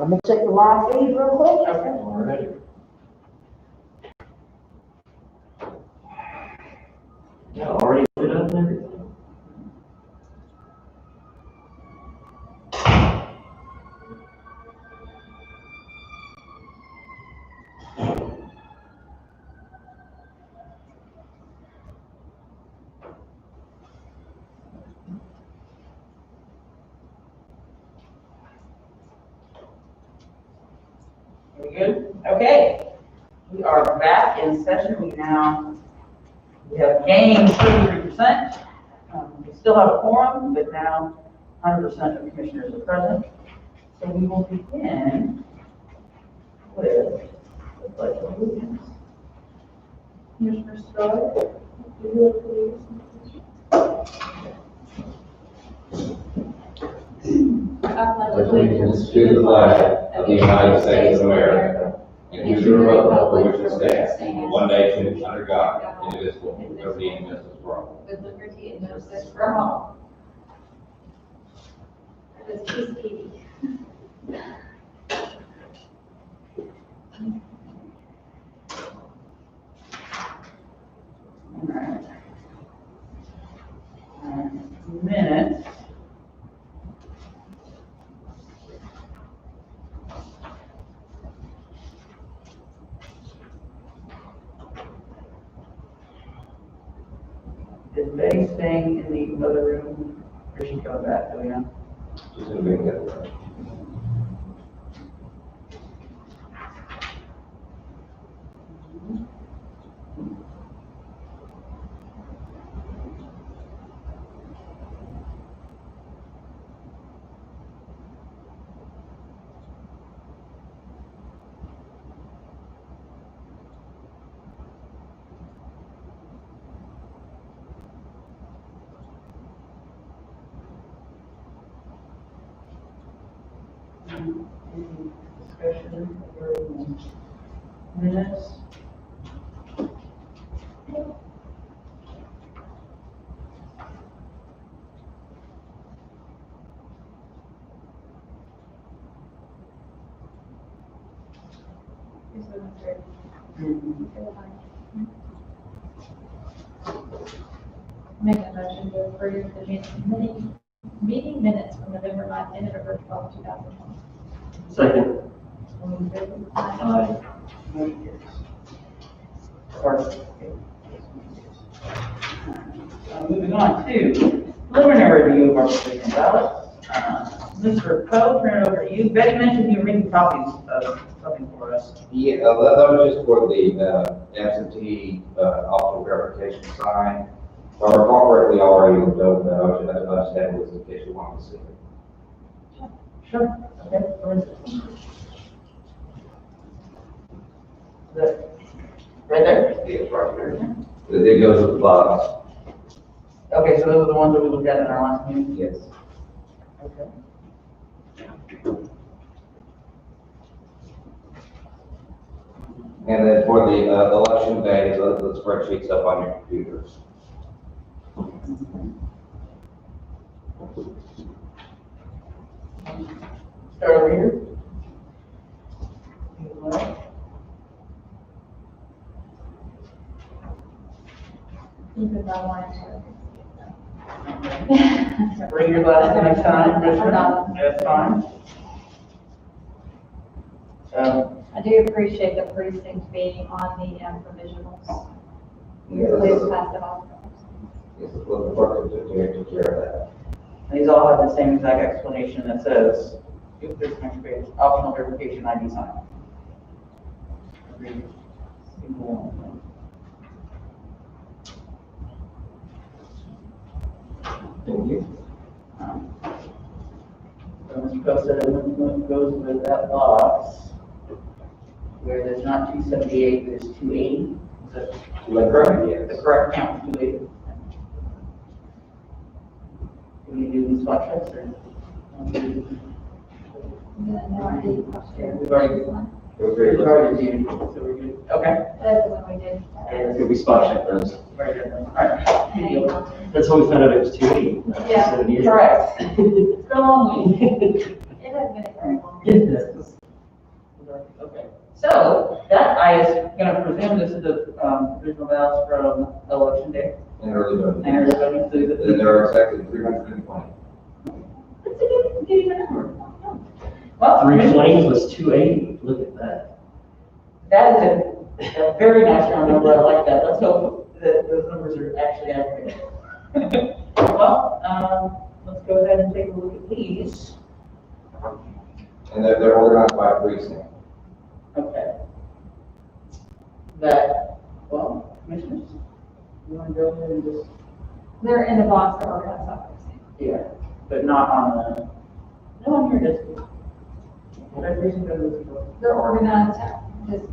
Let me check the live feed real quick. Okay. Already. Yeah, already put up and everything. We good? Okay. We are back in session. We have gained 33%. We still have a quorum, but now 100% of commissioners are present. So we will begin with the pledge of allegiance. Commissioner Scarlett, do you have Allegiance to the flag of the United States of America and to the republic for which it stands, one nation under God, indivisible, with liberty and justice for all. With liberty and justice for all. That's just Katie. All right. Minutes. Is Betty staying in the other room, or is she coming back, do we know? She's gonna be together. Any discussion regarding minutes? Here's the one for- Make a motion to approve the meeting minutes from November 9th and November 12th, 2020. Second. All in favor? Aye. Motion carries. First. Moving on to preliminary review of our provisional ballots. Mr. Poe, turn it over to you. Betty mentioned you were making copies of something for us. Yeah, that was just for the absentee optional verification sign. If I recall correctly, already was done, I just had this in case you wanted to see it. Sure. Okay, for instance. Right there? It's right there. It goes with the box. Okay, so those are the ones that we looked at in our last meeting? Yes. Okay. And then for the election day, the spreadsheet's up on your computers. Start over here. Keep it by line. Bring your glasses next time, Commissioner. That's fine. I do appreciate the precinct being on the provisionals. Please pass it on. Yes, the clerk took care of that. These all have the same exact explanation that says, if this next page, optional verification ID sign. Agreed. Simple one. Thank you. So Mr. Poe said it goes with that box, where there's not 278, there's 280. Is that Correct, yes. the correct count, 280? Do we do these spot checks or? No ID posture. We've already- We've already reviewed, so we're good. Okay. That's the one we did. It's gonna be spot check those. Very good. All right. Good deal. That's how we found out it was 280. Yeah. 7 years. Correct. It's been a long week. It has been a very long Goodness. Okay, so that I is gonna presume this is the, provisional ballots from election day. And early voting. And everybody through the. And there are exactly 320. That's a good number. Well, 320 was 280, look at that. that is a very nice round number, I like that, let's hope that those numbers are actually accurate. Well, let's go ahead and take a look at these. And they're organized by precinct. Okay. That, well, commissioners, you want to go ahead and just, They're in the box that organized by precinct. yeah, but not on the, no, on your district. What reason go to this book? They're organized, just,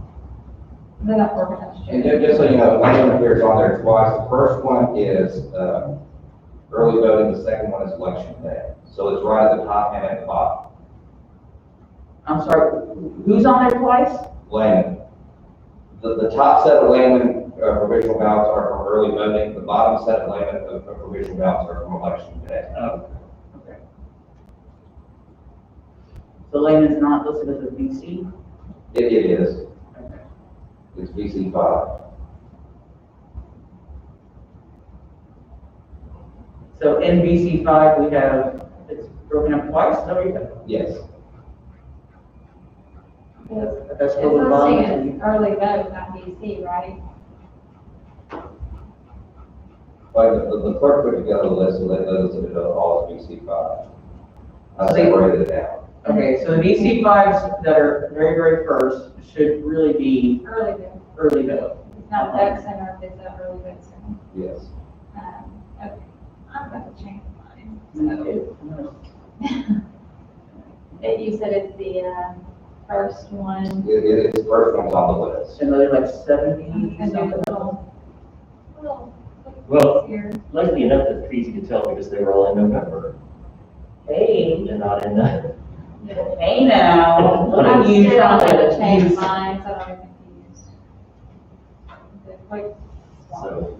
they're not organized. And just so you know, Lane appears on there twice. The first one is early voting, the second one is election day. So it's right at the top and at the bottom. I'm sorry, who's on there twice? Layman. The top set of layman provisional ballots are from early voting. The bottom set of layman provisional ballots are from election day. Okay. So Layman's not listed as a VC? It is. Okay. It's VC 5. So in VC 5, we have, it's broken up twice, is that what you said? Yes. That's It's still the bottom. listing as early vote, not DC, right? Like the clerk put together a list and let those that are all as VC 5. I See- separated it out. Okay, so the VC 5s that are very, very first should really be Early vote. early vote. It's not vote center, if it's an early vote center. Yes. Okay, I'm going to change mine. So, you said it's the, first one. It's the first one's on the list. And they're like 70 And there's something. a little. Well, Here. luckily enough, it's easy to tell because they were all in November Hey, and not in the. hey now, look I'm at you still trying going to to change use. mine, so I don't get confused. The quick swap. So.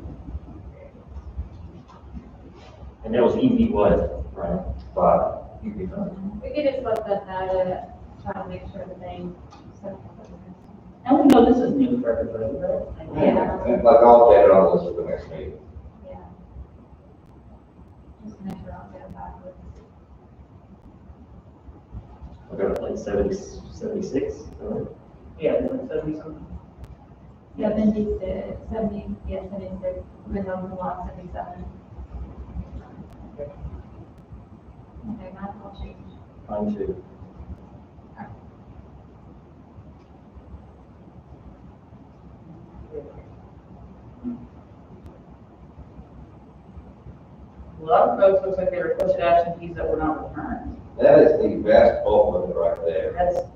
And that was EV what, right? 5. EV 5. We could just let that data, try to make sure the name. And we know this is new for everybody, right? Yeah. And like all data on the list for the next meeting. Yeah. Just make sure I'll get it backwards. I got like 76, right? Yeah, like 70 something. 76, 70, yeah, 76, minimum lot 77. Okay, mine will change. Mine too. A lot of folks, looks like they requested absentees that were not returned. That is the vast bulk of it right there. That's,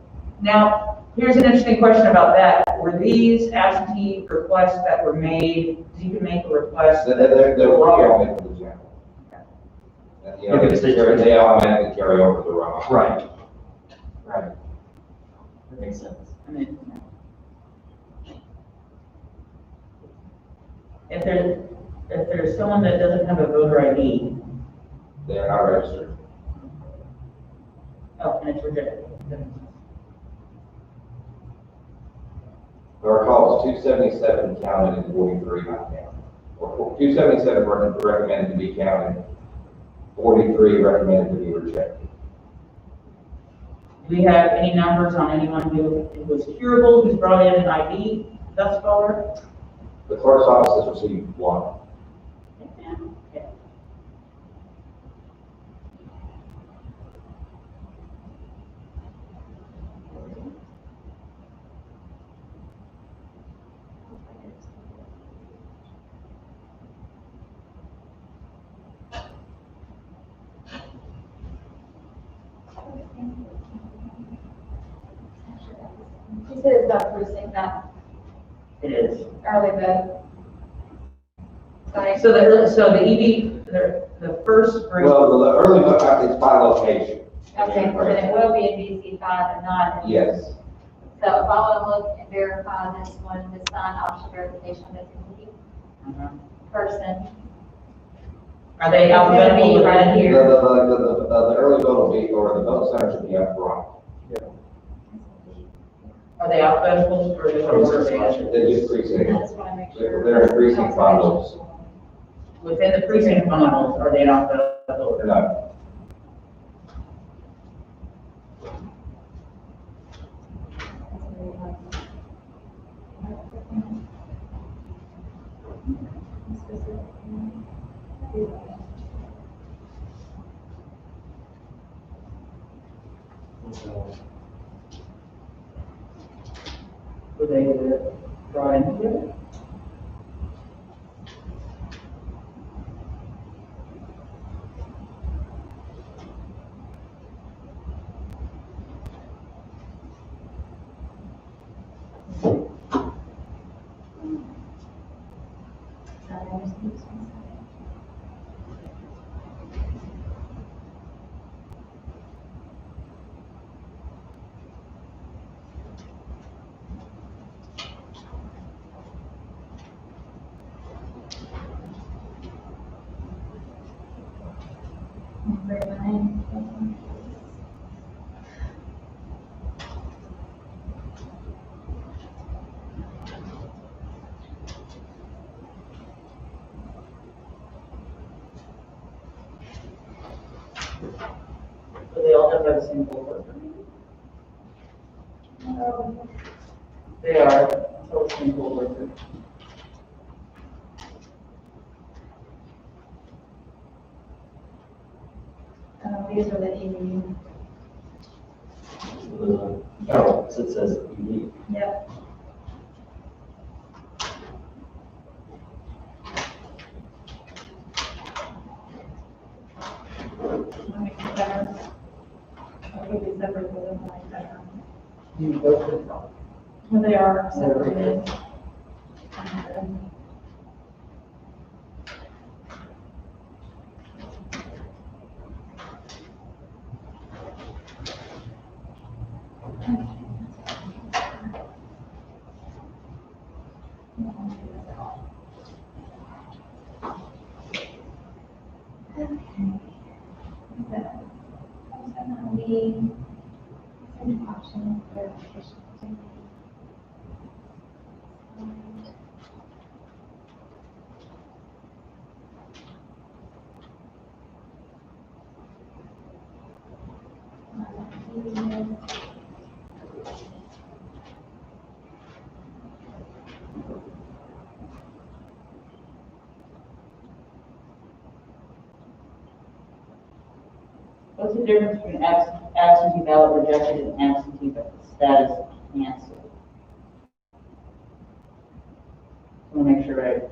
now, here's an interesting question about that. Were these absentee requests that were made, did you make a request? They're all made for the general. And, you know, Yeah, because they automatically carry over the runoff. Right. Right. That makes sense. I mean, if there's someone that doesn't have a voter ID, They are not registered. oh, and it's rejected. There are calls 277 counted and 43 not counted. Or 277 recommended to be counted, 43 recommended to be rejected. Do we have any numbers on anyone who was curable, who's brought in an ID thus far? The clerk's office has received 1. Okay. You said it's about precinct, not It is. early vote. Sorry. So the EV, the first group, Well, the early vote is by location. Okay, so then it will be in BC 5 and not. Yes. So if I want to look and verify this one, this sign option verification, this person. are they It's gonna alphabetical? be right within- here. The early vote will be, or the vote center should be up front. Are they alphabetical or is it order based? They just precinct. That's what I make sure. They're in precinct bundles. Within the precinct bundles, are they in alphabetical order? No. Were they brought in together? Do they all have that same folder? They are, so same folder. These are the EU. Oh, so it says ED. Yep. Make it better. I'll give you separate with them like that. You go to the top. Well, they are separated. What's the difference between absentee ballot rejected and absentee status canceled? I want to make sure I,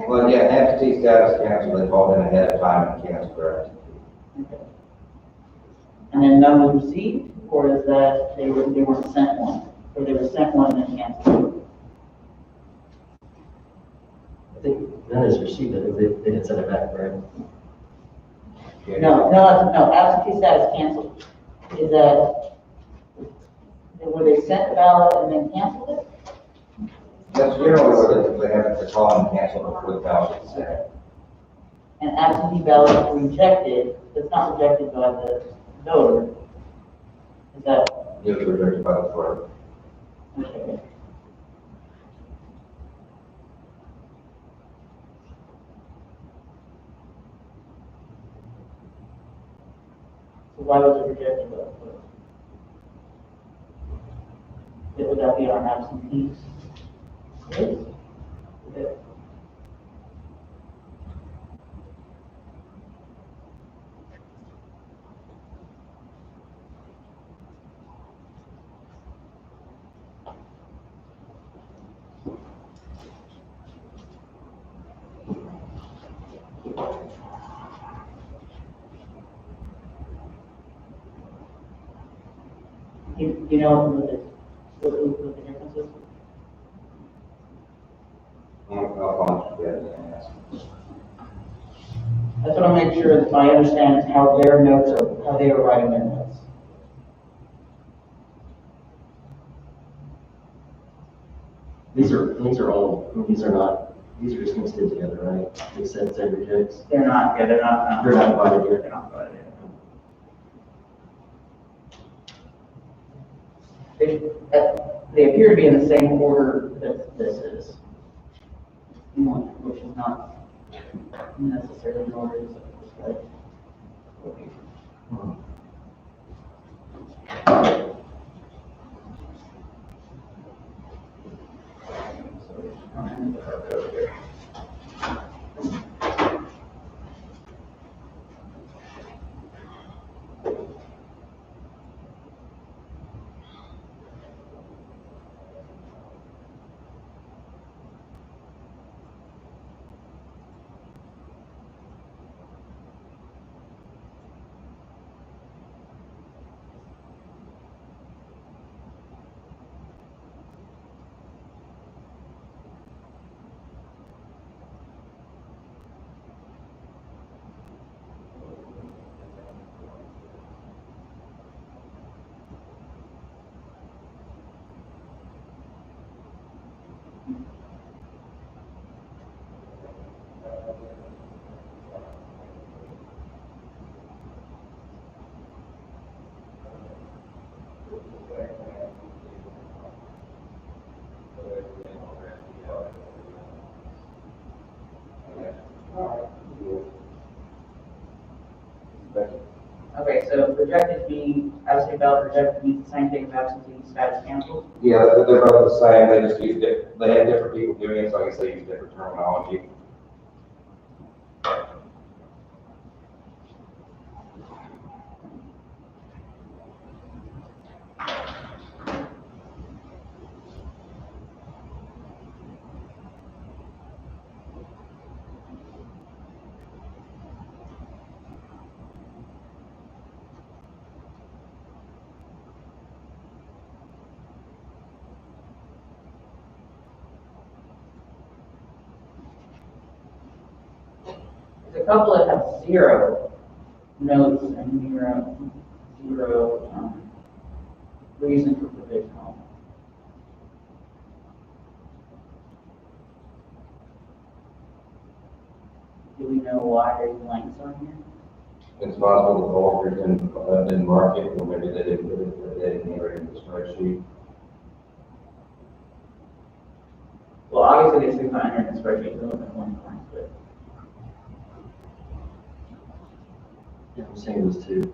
Well, yeah, absentee status canceled, they called in ahead of time and canceled their absentee. okay. And then none was received, or is that they weren't sent one? Or they were sent one and then canceled? I think none is received, I think they didn't send it back, right? No, absentee status canceled. Is that, were they sent the ballot and then canceled it? That's generally where they have to call and cancel before the ballot is set. And absentee ballot rejected, it's not rejected by the voter. Is that, It was rejected by the clerk. okay. So why was it rejected by the clerk? Would that be on absentees? Yes? Okay. You know what the difference is? I'll call it, yes. That's what I'll make sure that I understand is how their notes are, how they are writing their notes. These are not, these are just mixed in together, right? They said rejects. They're not They're not divided here. They're not divided. They They appear to be in the same order that this is. Which is not necessarily in order, right? Okay, so rejected means, absentee ballot rejected means the same thing as absentee status canceled? Yeah, they're both the same, they just use they have different people doing it, so I guess they use different terminology. There's a couple that have 0 notes and zero reason for provisional. Do we know why there's blanks on here? It's possible the Walker didn't mark it, or maybe they didn't put it, they didn't enter it in the spreadsheet. Well, obviously they still not enter in the spreadsheet, so it's one blank, but Yeah, I'm saying those two.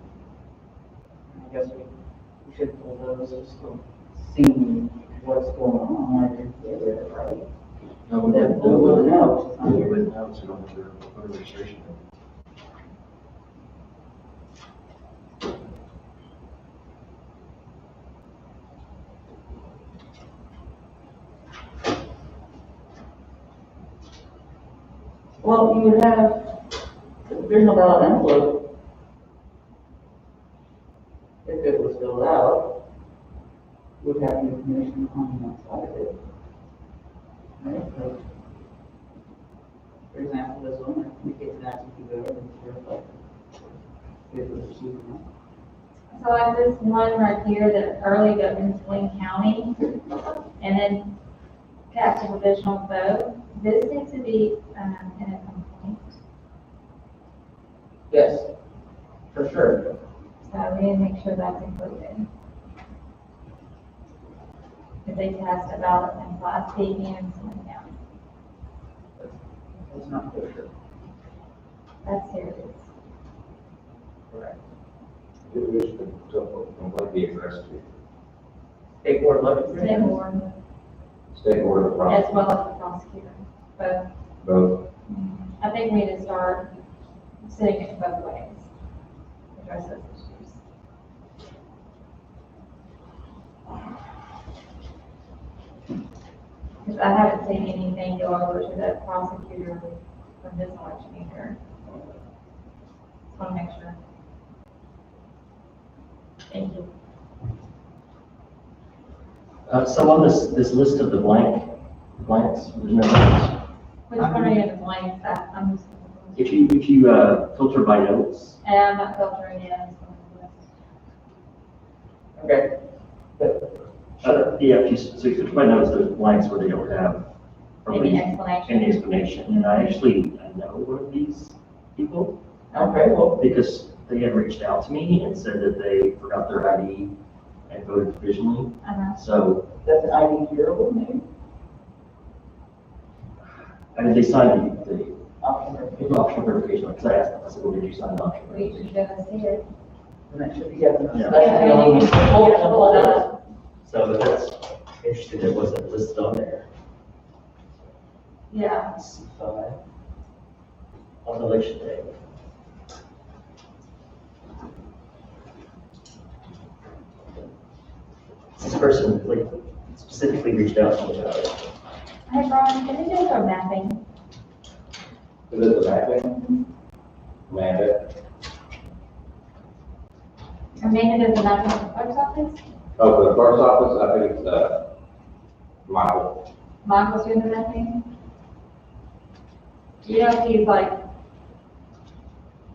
I guess we should pull those just to see what's going on, right? No, we Then we will know. Yeah, we wouldn't know, so we don't have their voter registration. Well, you would have, there's no ballot envelope. If it was filled out, would have the information on one side of it. Right, so, for example, this one, indicates an absentee voter, and it's verified. If it was received or not. So like this one right here, the early vote in Swain County, and then cast a provisional vote, this needs to be, in a complaint. Yes, for sure. So we need to make sure that's included. If they cast a ballot in Class B and Swain County, It's not for sure. that's serious. Correct. Who should complete the address to? State Board of Elections. State board, State Board of as Prosecution. well as the prosecutor, both. Both. I think we need to start sitting it both ways, address those issues. Because I haven't seen anything go over to the prosecutor from this election either. Just want to make sure. Thank you. So on this list of the blanks, there's no notes. Which one are you in the blanks? I'm just. If you filter by notes, And I'm not filtering in. Okay. yeah, if you filter by notes, there's blanks where they don't have Any really explanation? any explanation. And I know one of these people Okay, well, because they had reached out to me and said that they forgot their ID and voted provisionally. So, That's an ID durable, maybe? and they signed the Option. optional verification, because I asked them, I said, well, did you sign the optional We verification? should go see it. And that should be getting. Yeah. Yeah, you can pull it up. So, but that's interesting, it wasn't listed on there. Yeah. C5 on election day. This person like specifically reached out to me about it. Hey, Brian, can you do our mapping? Is it the mapping? Amanda? Amanda does the mapping at the clerk's office? Oh, for the clerk's office, I think it's, Michael. Michael's doing the mapping? You know, if he's like,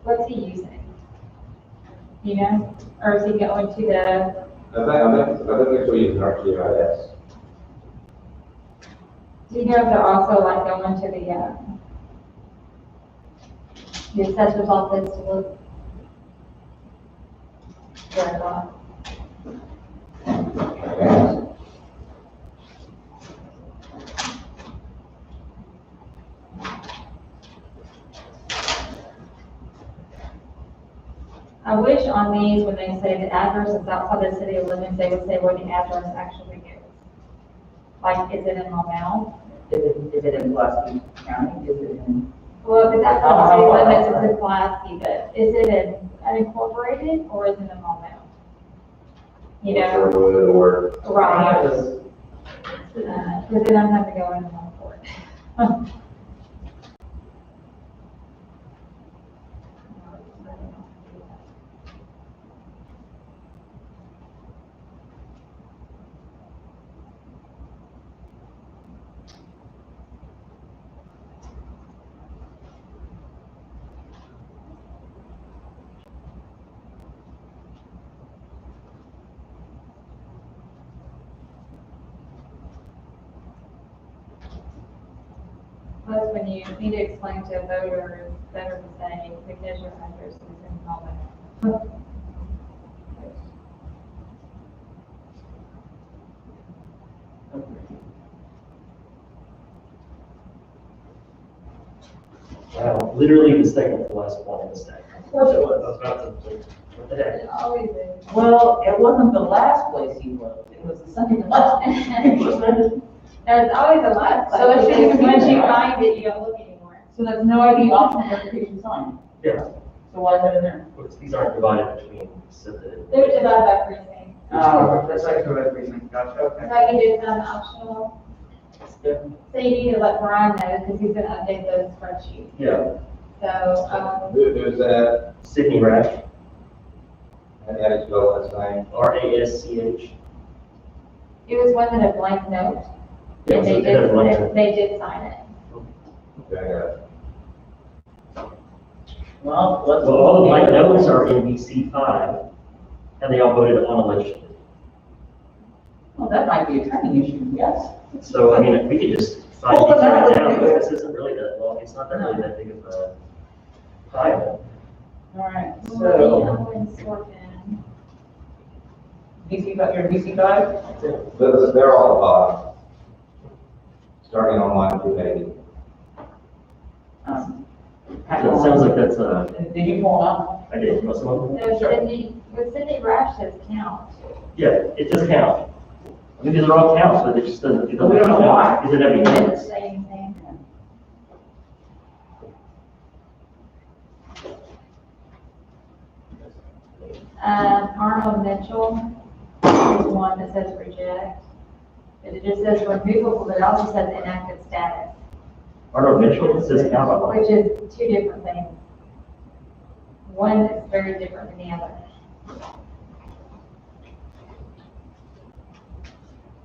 what's he using? You know, or is he going to the, I think they're still using ArcGIS. do you know if they're also like going to the assessor's office to look? Where, I wish on these, when they say the address is outside the city of limits, they would say where the address actually is. Like, is it in Maumelle? Is it in Pulaski County? Is it in? Well, if it's outside the city limits, it's in Pulaski, but is it in unincorporated or is it in Maumelle? You know, Sherwood or, right, Any of those? because then I'm having to go into one court. Plus, when you need to explain to a voter, it's better to say, because your address is in Maumelle. Wow, literally the second to last one in the stack. Of course it was. I was about to, what the heck? It always is. Well, it wasn't the last place you looked, it was the second to last. There's always a last place. So it shouldn't because once be you there. find it, you don't look anymore. So that's no ID optional verification sign. Yeah, So why is that in there? because these aren't divided between, so that. They're divided by precinct. Oh, that's right, for that reason, gotcha, So okay. I can do some optional. Good. So you need to let Brian know, because he's gonna update those spreadsheets. Yeah, So, who's that? Sydney Rash, How do you spell last name? RASCH. it was one that a blank note, Yeah, and so they it had a blank did, note. they did sign it. Okay, I got it. Well, let's. Well, all of my notes are in VC5, and they all voted on election. Well, that might be a training issue, yes. So, I mean, we could just find Well, these but right that now, would be but good. this isn't really that long, it's not that really that big of a pile. All right, So, so, I'm going to sort in. VC5, you're VC5? They're all at bottom. Starting on line 280. It sounds like that's, Did you pull them up? I did, most of them. So Sydney, with Sydney Rash says count. Yeah, it does count. I mean, these are all counts, but it just doesn't, it doesn't. We don't know why. Is it every It doesn't minute? say anything. Arnold Mitchell is one that says reject. But it just says removable, but it also says inactive status, Arnold Mitchell, it says count on which is two different things. One is very different than the other.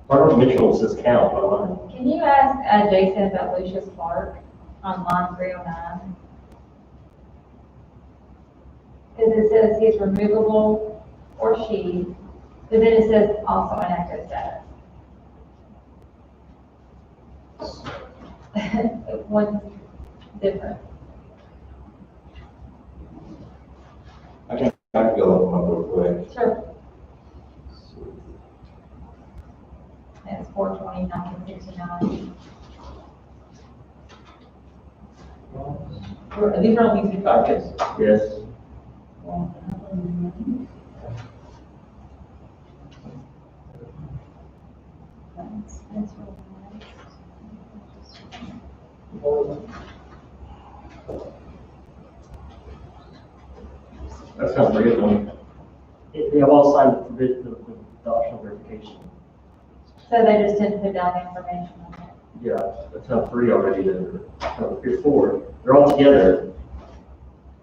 Arnold Mitchell says count on Can you ask Jason about Lucius Clark on line 309? Because it says he's removable or she, but then it says also inactive status. One's different. I can go look them up real quick. Sure. 4/20/1969. These are all easy targets. Yes. That's really That's not three of them. They have all signed the optional verification. So they just didn't put down the information on it. Yeah, that's not three already, then, here's four. They're all together.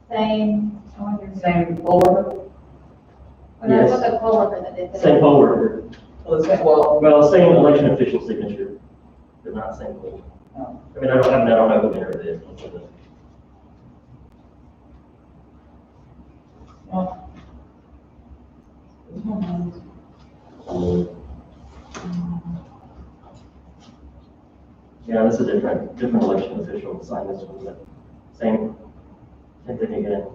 Same, I wonder. Same folder. Well, that's what the coworker that did that. Same folder. Well, the same, well, Well, same election official signature, but not same folder. no. I mean, I don't know who entered it. Well, this one has- Yeah, this is a different election official signed this one, but same thing again.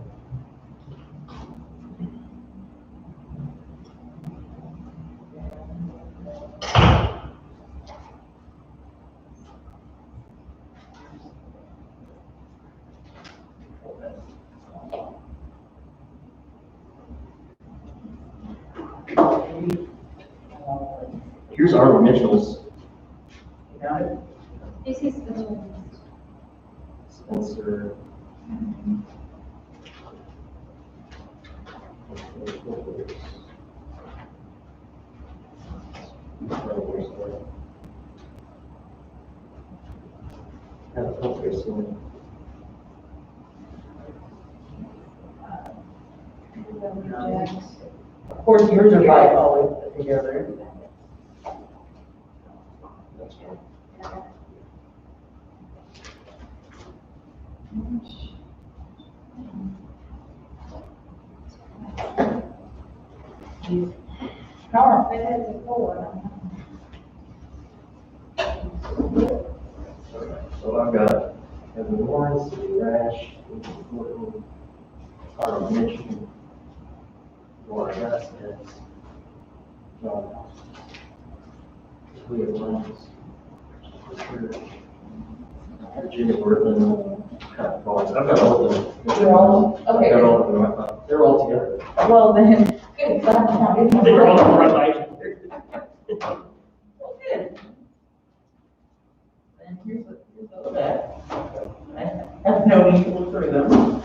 Here's Arnold Mitchell's, You got it? This is the Spencer. Of course, yours are by all together. Power, it has a forward. So I've got Kevin Lawrence, Rash, Morton, Arnold Mitchell, Laura Vasquez, John Julia Lance, Virginia Worthing, Pat Barnes. I've got all of them. They're all, I've okay. got all of them. I thought they're all together. Well, then, good. So I'm not- They're all on the right line. Well, good. And here's the back. I have no need to look through them.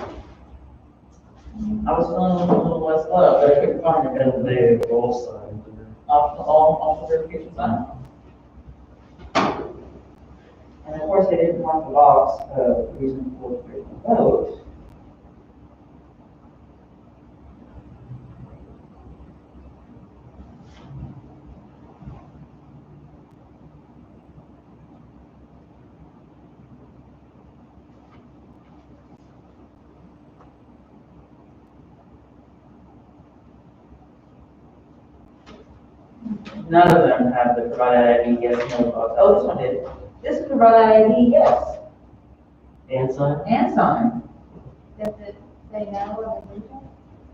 I was feeling a little less love, but I couldn't find it. And they all signed. All the verification sign. And of course, they didn't mark the box, reason for the vote. None of them have the provided ID, yes, no box. Oh, this one did. This is provided ID, yes, And signed? and signed. Does it say no or the region?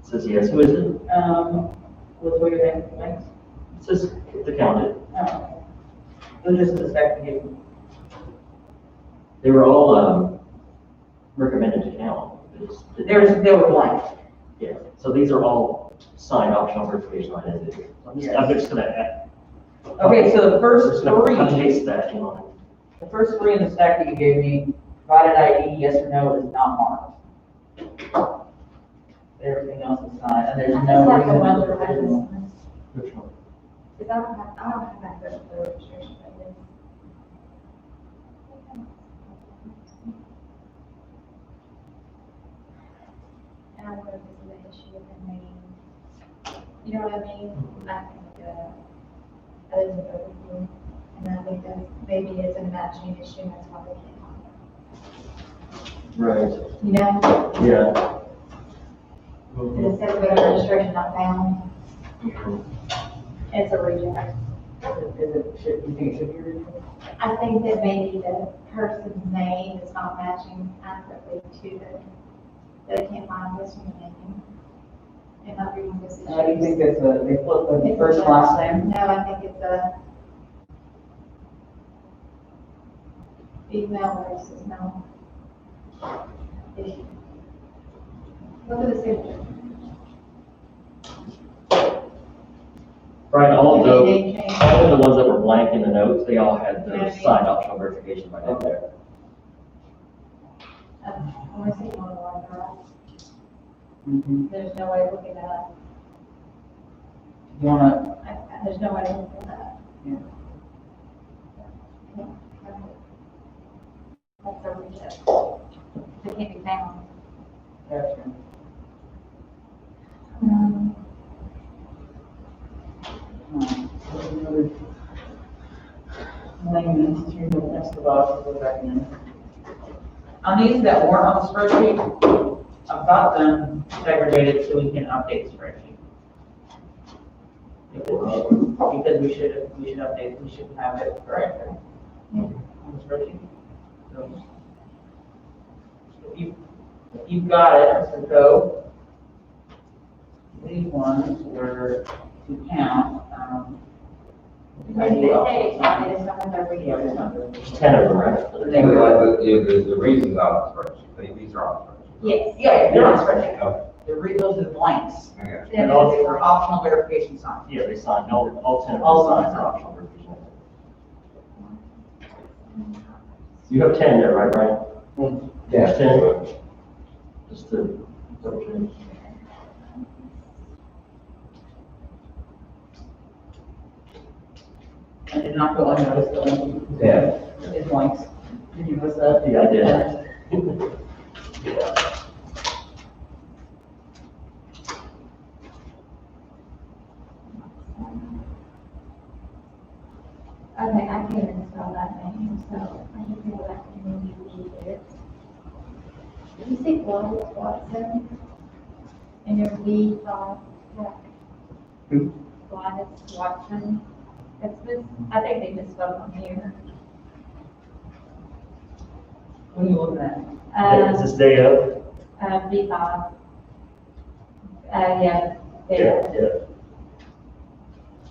It says yes. Who is it? What's your name, thanks? It says the county. Oh. It was just the second you. They were all, recommended to count. They were blank. Yeah, so these are all signed optional verification identities. I'm just gonna add. Okay, so the I'm first just gonna three, paste that in on. the first three in the stack that you gave me, provided ID, yes or no, is not marked. Everything else is signed, and there's I no just have to reason. wonder about this to- one. Which one? Because I don't have access to the registration, but this. And I wonder if this is an issue with the name. You know what I mean? I think, that is an overview. And I think that maybe it's a matching issue, and that's why they can't. Right, You know, yeah. it says voter registration not found, Mhm. it's a reject. You think it should be read? I think that maybe the person's name is not matching accurately to they can't find this one name. It might be one of those issues. Do you think it's they flip the first and last name? No, I think it's Female versus male. Issue. Look at the signature. Brian, all of They the, did change. all of the ones that were blank in the notes, they all had the signed optional verification by name there. I want to see one of our girls. Mhm. There's no way to look at that. You wanna, There's no way to look at that. Yeah. That's a reject. They can't be found. gotcha. Next to box, go back in. On these that weren't on the spreadsheet, I've got them segregated so we can update the spreadsheet. Because we should update, we should have it correct on the spreadsheet. So, if you've got it, so go. These ones were to count, Because they say it's not, it's not every yeah, year. it's not really- 10 of them, right? They were- The reasons on the spreadsheet, these are on Yes. Yeah, they're on the spreadsheet. Okay. Those are the blanks. the spreadsheet. Yeah, all- They were optional verification signs. Yeah, they signed, all 10 of All them signed signed. for optional verification. You have 10 there, right, Brian? Yeah. 10. Just to double check. I did not go unnoticed, though. Yeah. It's blanks. Did you notice that? Yeah, I did. Okay, I can't even spell that name, so I can feel that can be it. Did you say Gladys Watson? And your V5, yeah. Who? Gladys Watson. It's mis, I think they misspelled on here. What are you looking at? Is this day up? V5. Yeah, Yeah.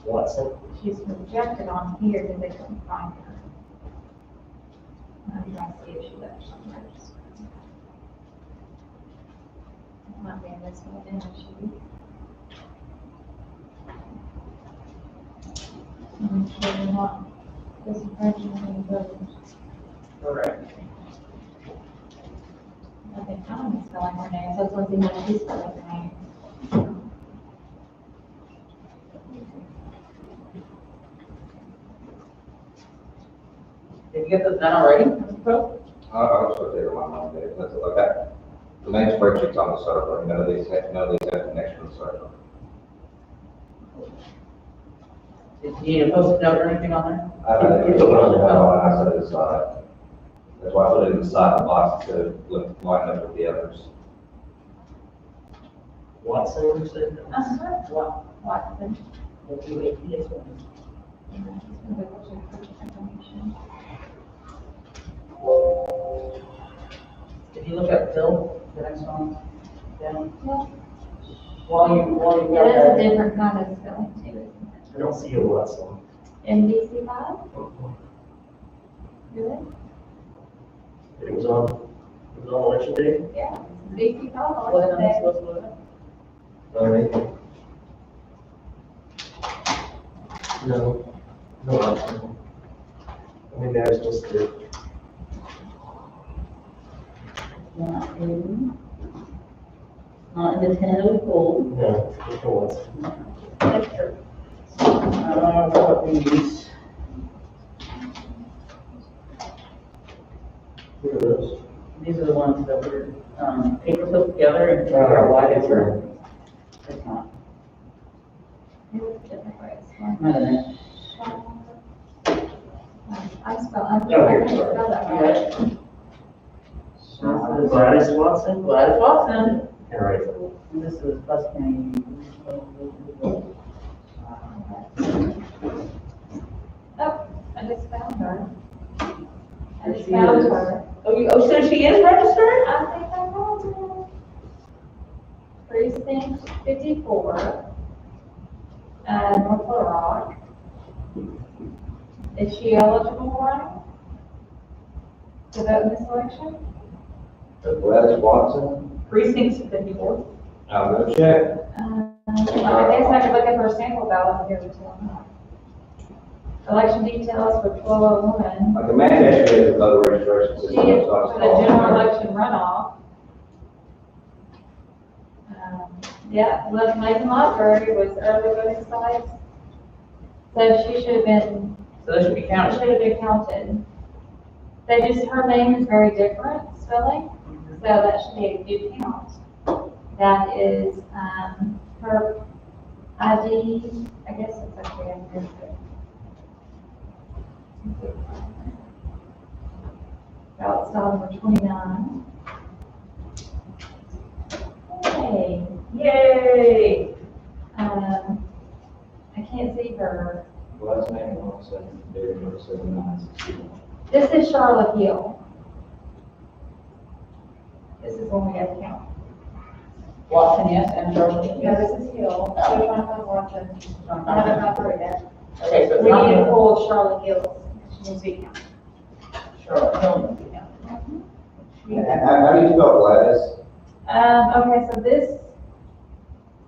Watson. she's rejected on here because they couldn't find her. I'm trying to see if she left somewhere. Might be in this one, then she. Sure not. This is Virgin Village. Correct. I think I'm spelling her name, so let's see how she's spelling her name. Did you get those done already, Mr. Pope? I was going to take my mind there, let's look at. The main spreadsheet's on the server, none of these have connection to the server. Did you need a post-it note or anything on there? I put it on the wall and I set it aside. That's why I put it inside the box to line up with the others. Watson, you said? Wow. Watson. If you wait, this one. If you look at Phil, the next one, down, while you It got is a that. different kind of spelling too, isn't I don't see a Watson. it? NBC five, really? It was on election day? Yeah, BC five, What election am I day. supposed to look at? All right. No, no Watson. Maybe I was just there. Not in the ten of the pool. No, there's no Watson. That's true. What we use. What are those? These are the ones that were, paper put together and figure out why they were. It's not, It's different ways. One- not in it. I spell, I Oh, here, can't sorry. spell that right. Gladys Watson? Gladys Watson. All right. And this is Bus County. Oh, I just found her. I just found her. Oh, so she is registered? I think I found her. Precinct 54, North Little Rock. Is she eligible for to vote in this election? Gladys Watson, Precinct 54. I'll go check. I guess I could look at her sample ballot here to tell them. Election details for 1201. I can imagine she has a voter registration She system. is so I for saw the general her. election runoff. Yeah, Lincoln Library was early voting sites. So she should have been, So those should be counted. should have been counted. They just, her name is very different spelling, so that should be a good count. That is, her ID, I guess it's actually in here. Ballot style number 29. Hey, Yay! I can't see her. Last name, 107, David 7961. This is Charlotte Hill. This is when we have to count. Watson, yes, and Charlotte. Yeah, this is Hill, so 25 Watson. I haven't gone through that. Okay, so it's We need to not pull Charlotte Hill. She needs to be counted. Charlotte Hill needs to be counted. How do you spell Gladys? Okay, so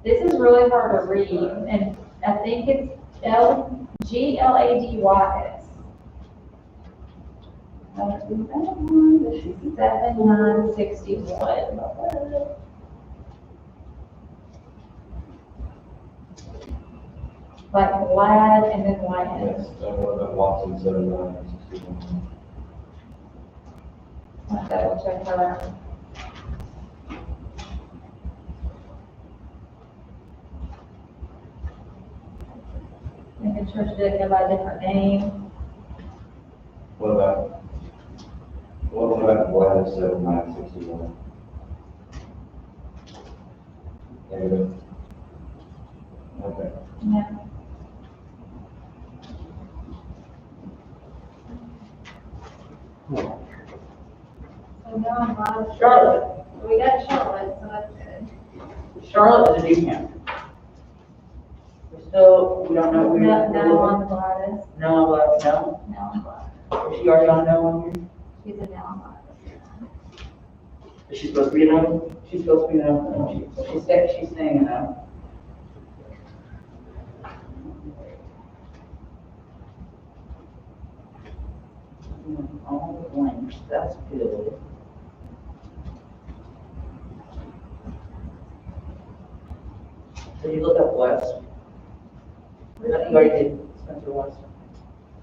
this is really hard to read, and I think it's Gladys. 7961. Like Glad and then Glad. Yes, what about Watson 7961? I'll double check her. Making sure she didn't go by a different name. What about Gladys 7961? David? Okay. Yeah. So now I'm glad. Charlotte. We got Charlotte, so that's good. Charlotte is a new count. We don't know. No on Gladys. No, no. No on Gladys. Is she already on no on here? She's a no on Gladys. Is she supposed to be a no? She's supposed to be no. She's saying a no. All the blanks, that's good. So you look up West. You already did Spencer West.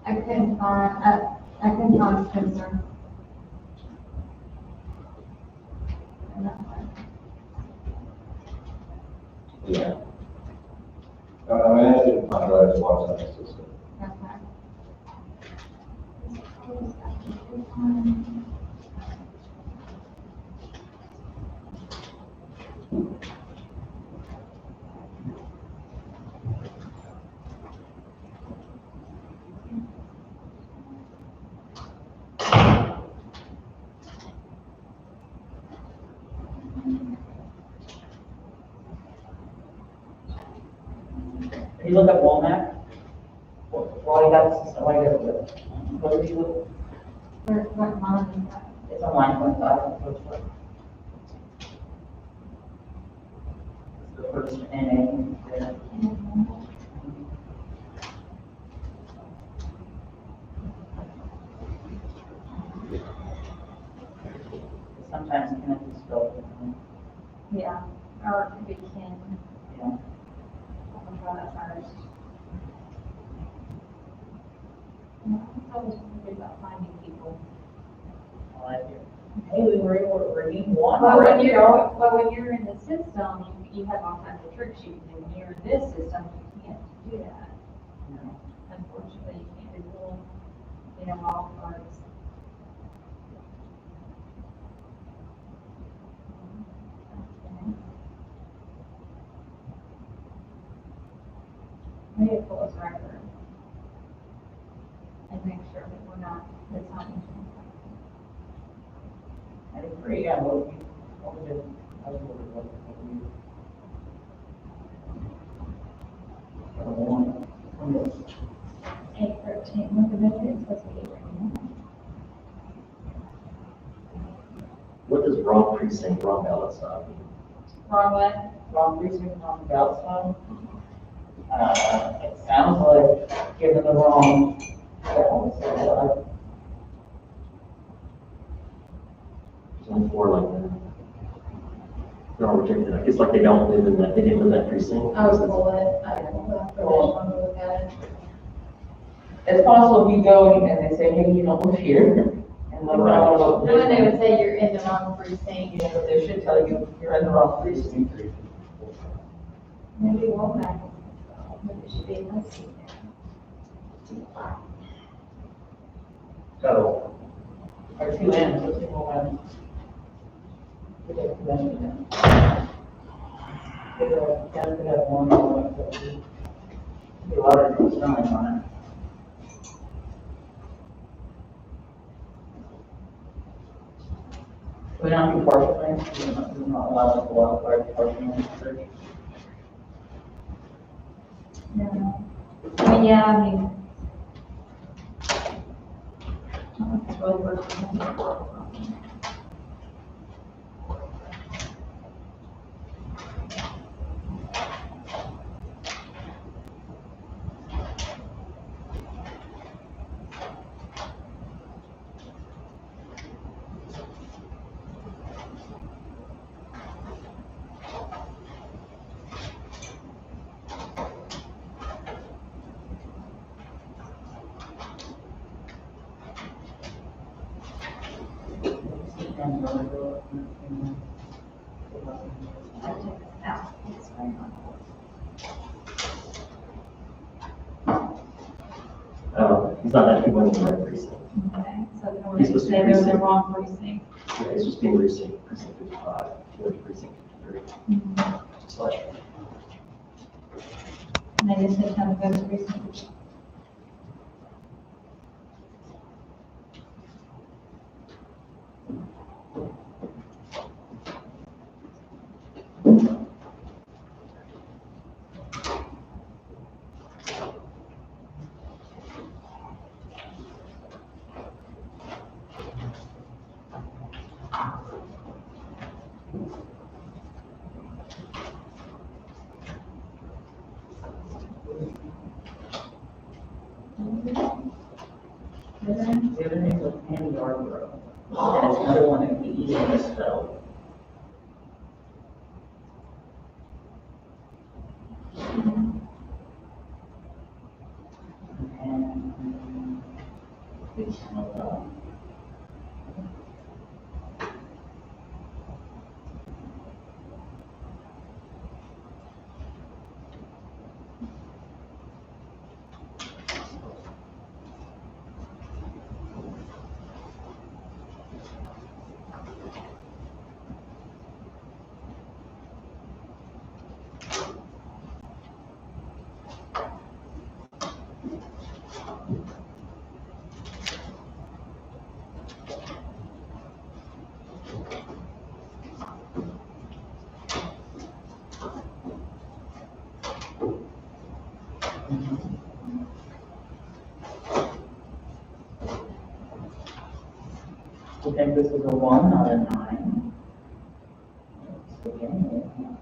I couldn't find Spencer. Yeah. I mean, I didn't find Gladys Watson in the system. Okay. Can you look up Walmart? While you got the system, while you got the, what did you look? What mine is that? It's on line 25. The first NA there. Sometimes Kenneth is spelled differently. Yeah, or it could be Ken. Yeah. I'll try that first. It's always good about finding people. I like it. Hey, we were able to redeem one Well, when already. you're in the system, you have all kinds of tricks you can do. When you're in this system, you can't do that. No. Unfortunately, you can't do little, all cards. Maybe pull his record. And make sure that we're not, that's not. I agree, yeah, what was it? I was wondering what you. On this. 813, look at that, it's supposed to be 813. What does wrong precinct, wrong ballot stop mean? Wrong one? Wrong precinct, wrong ballot style. It sounds like given the wrong ballot style. Some four like that. They're all rejected. It's like they don't live in that, they didn't live in that precinct. I was pull it, I pulled it, for this one to look at it. It's possible if you go and they say, hey, you don't live here. And like, Right. oh, And when they would say you're in the wrong precinct, Yeah, but they should tell you you're in the wrong precinct. maybe it won't matter. Maybe it should be in this seat there. So, or two ends, a single one. We have two ends then. We have one, a lot of spelling on it. We don't do partial names, we're not allowed to go out partial names search. No. I mean, yeah, I mean. It's really worth it. Now, it's very much. He's not actually one in the right precinct. Okay, so then we're He's gonna supposed to say be they're in the precinct. wrong precinct. Yeah, he's just being precinct 55, he went to precinct 53. Slash. And they just said time to go to precinct. The other name was Andy Yarborough. And it's another one that would be easy to misspell. And it's, I think this is a 1, not a 9. It's beginning.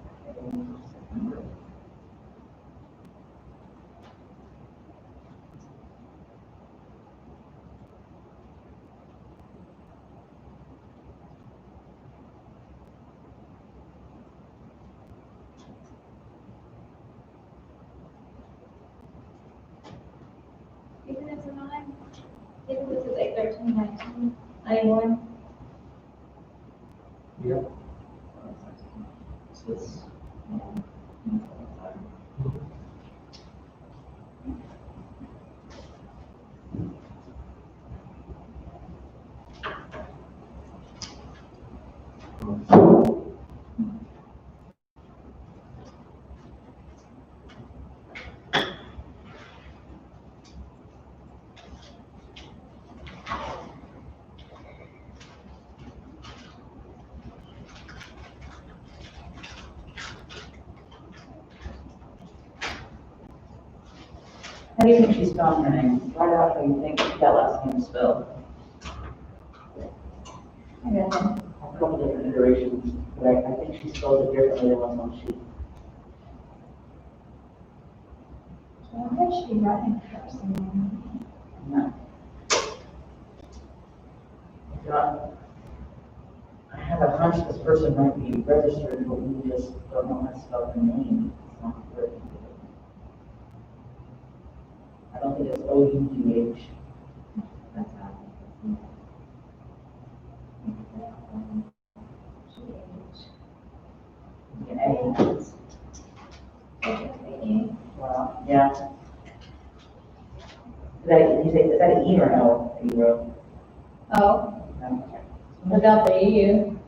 Even if it's a 9, even if this is 8, 13, 19, 91. Yep. So it's. How do you think she's spelling her name? Right out how you think that last name is spelled. I got it. a couple different iterations, but I think she spells it differently than what's on the sheet. Well, I bet she writing person. No. God, I have a hunch this person might be registered, but we just don't know how to spell their name. It's not written. I don't think it's O-U-G-H. That's how An A. Well, yeah. Is that an E or an O that you wrote? Oh, No. without the U.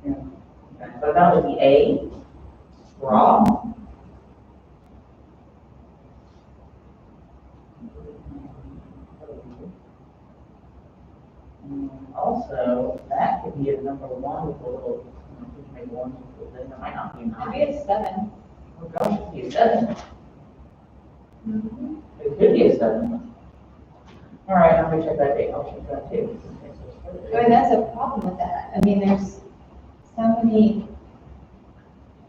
Okay. So that was the A. Raw. Also, that could be a number one with a little, maybe one, then it might not be Maybe nine. it's 7. Oh gosh, it could be a seven. It could be a seven. All right, I'm gonna check that date. I'll check that too. I mean, that's a problem with that. I mean, there's so many,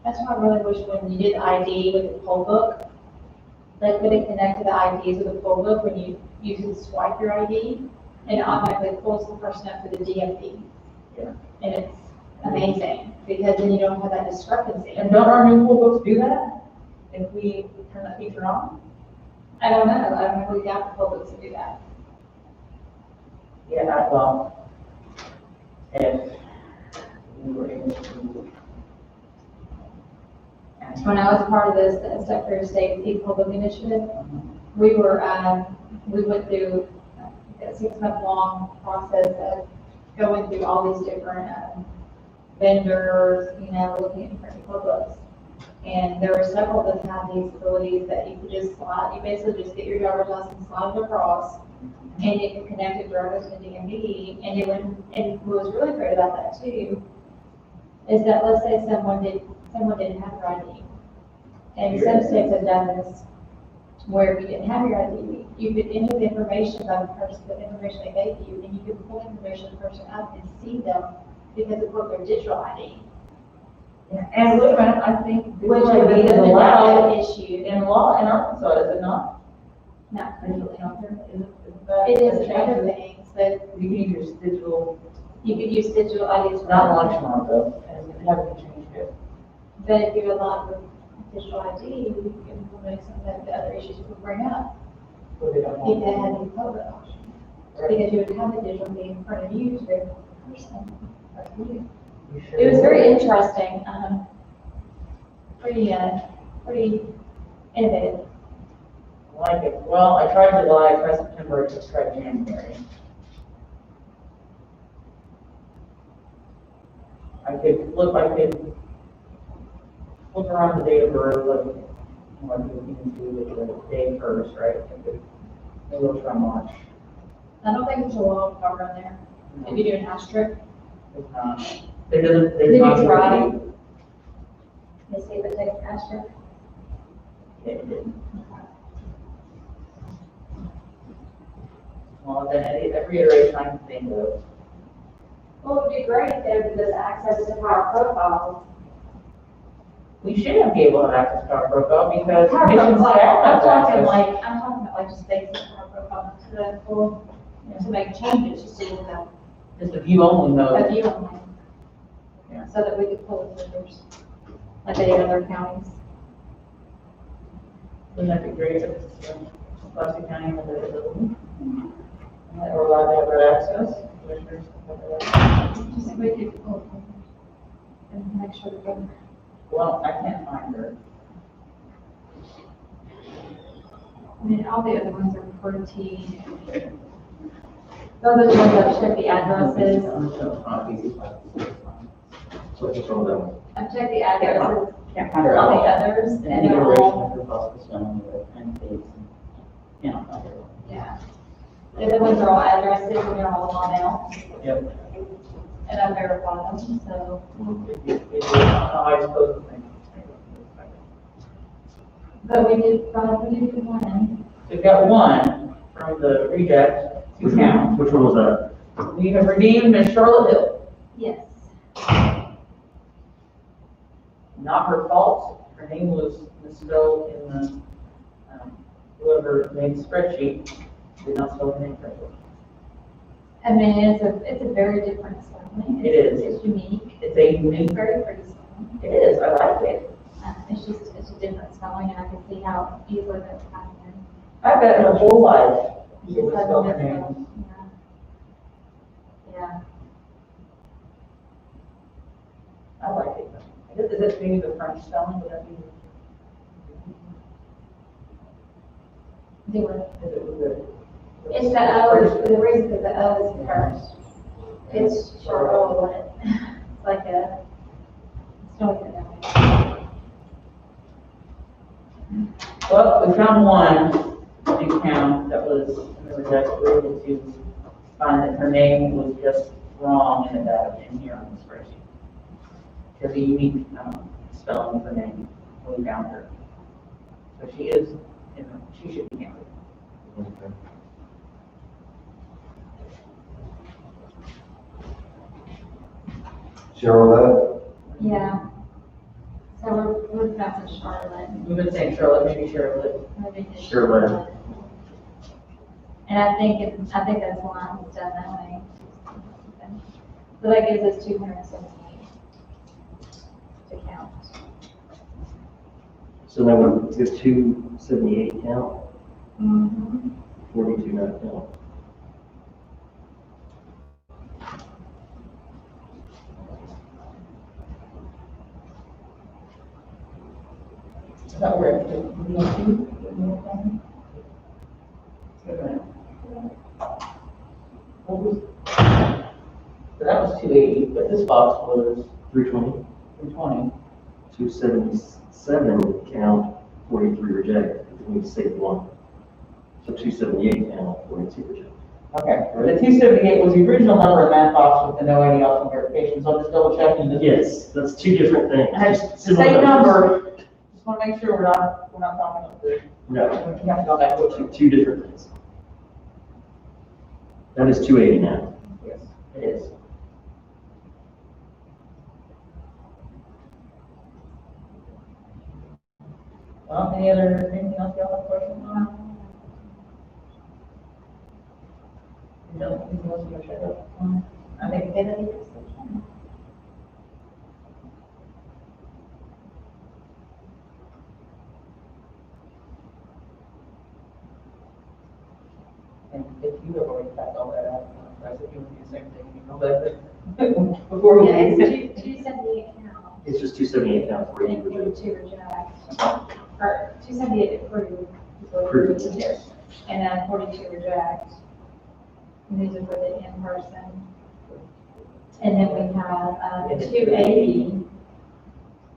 that's why I really wish when you did ID with the poll book, like when it connected the IDs with the poll book, when you use it to swipe your ID, and it automatically pulls the person up for the DMV. Yeah. And it's amazing, because then you don't have that discrepancy. And don't our new poll books do that? If we turn that feature on? I don't know, I don't know if we got the poll books to do that. Yeah, well, if we were able to. When I was part of this Secretary of State Poll Book Initiative, we went through a 6-month-long process of going through all these different vendors, looking at different poll books. And there were several that had these abilities that you could just slide, you basically just get your driver's license, slide it across, and it could connect it directly to the DMV. And it would, and what was really great about that too, is that let's say someone didn't have their ID. And some states have done this, where if you didn't have your ID, you could enter the information about the person, the information they gave you, and you could pull information of the person up and see them because of their digital ID. Yeah, and wait a minute, I think Which digital would ID be is the allowed issue. in law in Arkansas, is it not? No, Digital that- it is that other changes? things, but You can use digital, you could use digital IDs. for not that. election law though, and it haven't changed it. But if you're allowed with digital ID, you can implement some of the other issues you would bring up. So they don't If they want- had the public option. Because you would have the digital be in front of you, to the person. That's you. You should- It was very interesting, pretty innovative. I like it. Well, I tried July, I tried September, I just tried January. I could look around the date of birth, like, what you can do with the day first, right? Maybe we'll try March. I don't think there's a wild card on there. If you do an asterisk, It's not, there's Did you not. try? let's see if it takes an asterisk. It didn't. Well, then every iteration I can think of. Well, it would be great if there was access to Power Profile. We shouldn't be able to have access to our profile because Power commission profile, staff I'm has talking access. about like just basic power profile, to the full, to make changes, just to the, Just a view only a mode. view on Yeah. it. So that we could pull the numbers, like they do in other counties. Wouldn't that be great if it's Pulaski County with the ability? And that we're allowed to have that access, commissioners have that access. Just so we could pull the numbers and make sure that we're. Well, I can't find her. I mean, all the other ones are pretty. Those are the ones that check the addresses. So what's wrong with that one? I've checked the addresses Can't find her on at the all. others, And and the they're iteration all, of her possible stone, and dates, and, yeah. The other ones are all addresses, and they're all on now, Yep. and I verified them, so. I suppose the thing. But we did one. We've got one from the reject to count. Which one was that? We have redeemed Miss Charlotte Hill. Yes. not her fault. Her name was misspelled in the, whoever made the spreadsheet did not spell her name correctly. I mean, it's a very different spelling. It is. It's unique. It's a unique, It's very pretty spelling. it is, I like it. It's a different spelling, and I can see how easily that's happening. I bet her whole life she Just would has spell a her name. misspell, yeah. I like it. I guess, is it maybe the French spelling, would that be? Do it. Is it the? It's the O, the reason that the O is first. It's Charlotte. It's like a, it's not even that. Well, we found one account that was, we were actually able to find that her name was just wrong in the data in here on the spreadsheet. She has a unique spelling of her name when we found her. So she is, she should be counted. Okay. Charlotte, Yeah. So we're pronouncing Charlotte. We've been saying Charlotte, maybe Charlotte. Maybe it's Charlotte. And I think that's why it's done that way. So that gives us 278 to count. So that would give 278 count, Mm-hmm. 42 not count. Is that where it is? What was? So that was 280, but this box was 320, 320. 277 count, 43 reject, we need to save one. So 278 count, 42 reject. Okay, the 278 was the original number in that box with the no any optional verification, so I'm just double checking this. Yes, that's two different things. It's Just the similar same numbers. number, just want to make sure we're not talking about the, No, we have to go back to two different things. That is 280 now. Yes, it is. Well, anything else y'all have questions on? No, anything else you want to check out? I think Say that again. And if you have already typed all that out, I said you would do the same thing, you know, but before we. Yeah, it's 278 count. It's just 278 count, 42 And reject. 42 reject. Or 278 approved. Approved. Yes. And then 42 reject. And these are for the in-person. And then we have 280,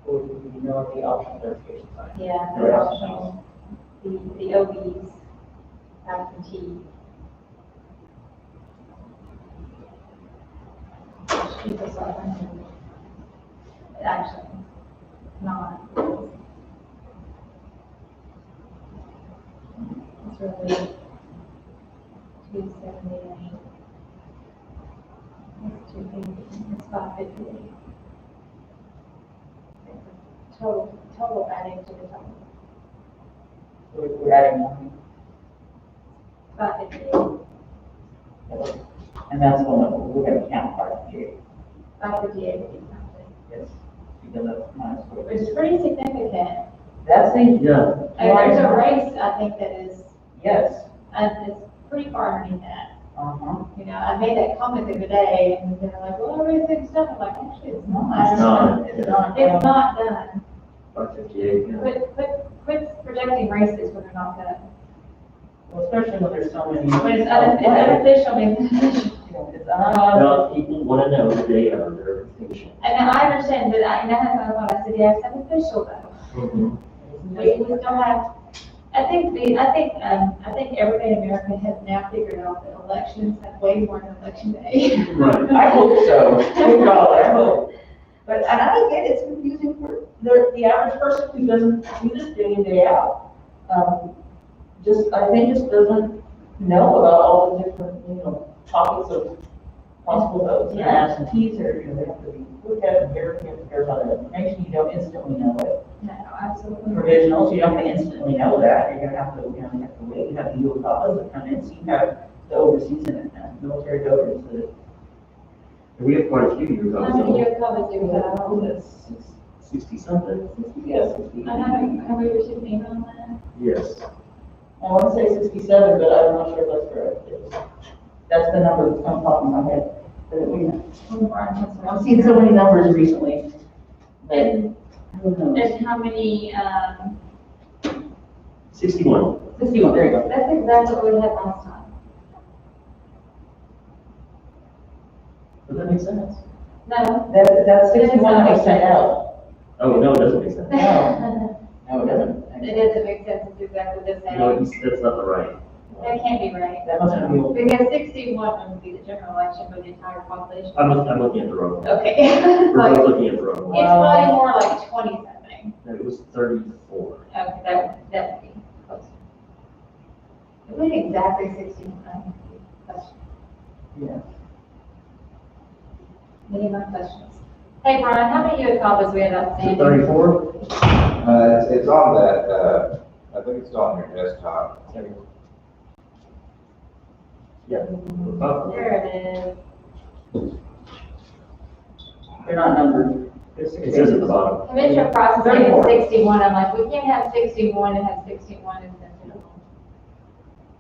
Or do you know the optional verification sign? yeah, Right. the optional, the OBs, F and T. Which keeps us up on, actually, not. It's really 278. It's 280, it's 558. Total adding to the total, We're adding one, 558. and that's one that we're gonna count part of it. 558 would be counted. Yes, because that's minus four. Which is pretty significant. That's the, Yeah, There's a race, I think, that is, yes. it's pretty far underneath that. Uh-huh. You know, I made that comment the other day, and they're like, well, everything's done. I'm like, actually, it's not. It's not. It's not. It's not done. 558, yeah. Quit projecting races when they're not done. Well, especially when there's so many. When it's unofficial, maybe. It's Now, people want to know the day of their vacation. And I understand that, and that's what I thought, I said, yeah, it's unofficial though. We still have, I think everybody in America has now figured out that elections have way more than election day. Right. I hope so. Thank God, I hope. But, and I get it's confusing for the average person who doesn't do this day in, day out. I think just doesn't know about all the different, topics of possible votes, and absentees are, they have to be looked at and verified, there's other information, you don't instantly know it. No, absolutely. Provisionals, you don't gonna instantly know that, you're gonna have to, you have to wait, you have to do a couple that come in, so you have the overseas and military voters that. We have quite a few years How on, many so years COVID do we have? 60 something. Yes. Have we received an email on that? Yes. I want to say 67, but I'm not sure if that's correct. That's the number that's on top of my head. I've seen so many numbers recently. And, Who knows? and how many, 61. 61, there you go. That's exactly what we had last time. Does that make sense? No. That's 61 that was sent out. Oh, no, it doesn't make sense. No, it doesn't. It doesn't make sense, it's exactly the same. No, that's not the right. That can't be right. That must be old. Because 61 would be the general election for the entire population. I'm looking at the wrong one. Okay. We're Like, both it's looking at the wrong one. probably more like 20 something. No, it was 34. Okay, that would be close. It would be exactly 61. Question. Yeah. Any more questions? Hey, Brian, how many U.S. office we have Is it outstanding? 34? It's on that, I think it's on your desktop. Yeah. There it is. They're not numbered. They're It says at the bottom. Commissioner processing is 61. I'm like, we can't have 61 and have 61 and then.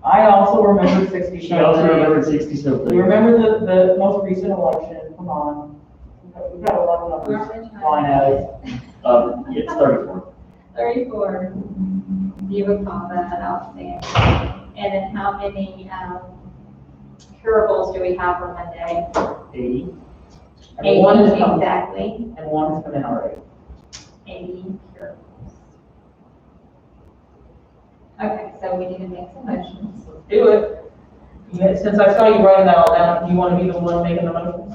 I also remember 60 She also something. remembered 60 something. We remember the most recent election, come on. We've got a lot of numbers flying at us. It's 34. 34. You would call that outstanding. And then how many, curables do we have for Monday? 80. And one is coming, Exactly. and one has come in already. 80 curables. Okay, so we need to make some motions. Let's do it. Since I saw you writing that all down, do you want to be the one making the motion?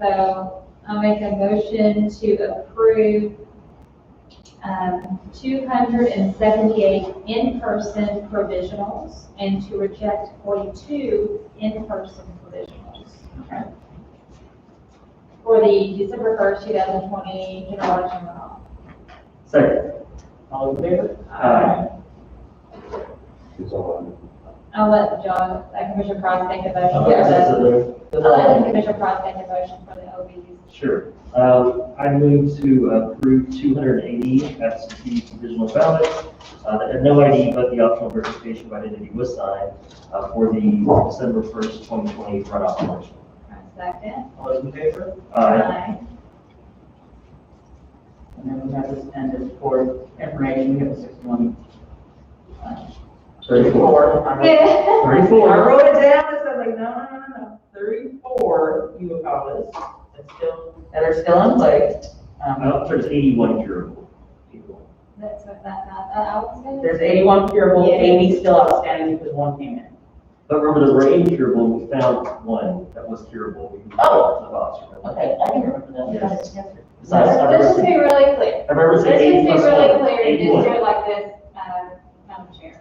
So I'll make a motion to approve 278 in-person provisionals and to reject 42 in-person provisionals. Okay. For the December 1st, 2020 general election runoff. Second. All in favor? Aye. It's on. I'll let John, Commissioner Price make a motion for Yes, the, that's I'll let Commissioner Price make a motion for the OBs. Sure. I move to approve 280 absentee provisional ballots that had no ID but the optional verification of identity was signed for the December 1st, 2020 runoff election. Second. All those in favor? Aye. And then we have this, and this for information, we have a 61. 34. I Yeah. 34. wrote it down, and I was like, no. 34 UOCAVAs that are still in place. There's 81 curable people. That's what I was gonna. There's 81 curable, Yeah. 80 still outstanding because one came in. But remember, the rain curable, we found one that was curable. We moved it to the box, remember? Okay, I can remember that. Yes. Besides, Let's just be really clear. I remember Let's saying 80 just be plus really one. clear and just 81. do it like this, Madam Chair.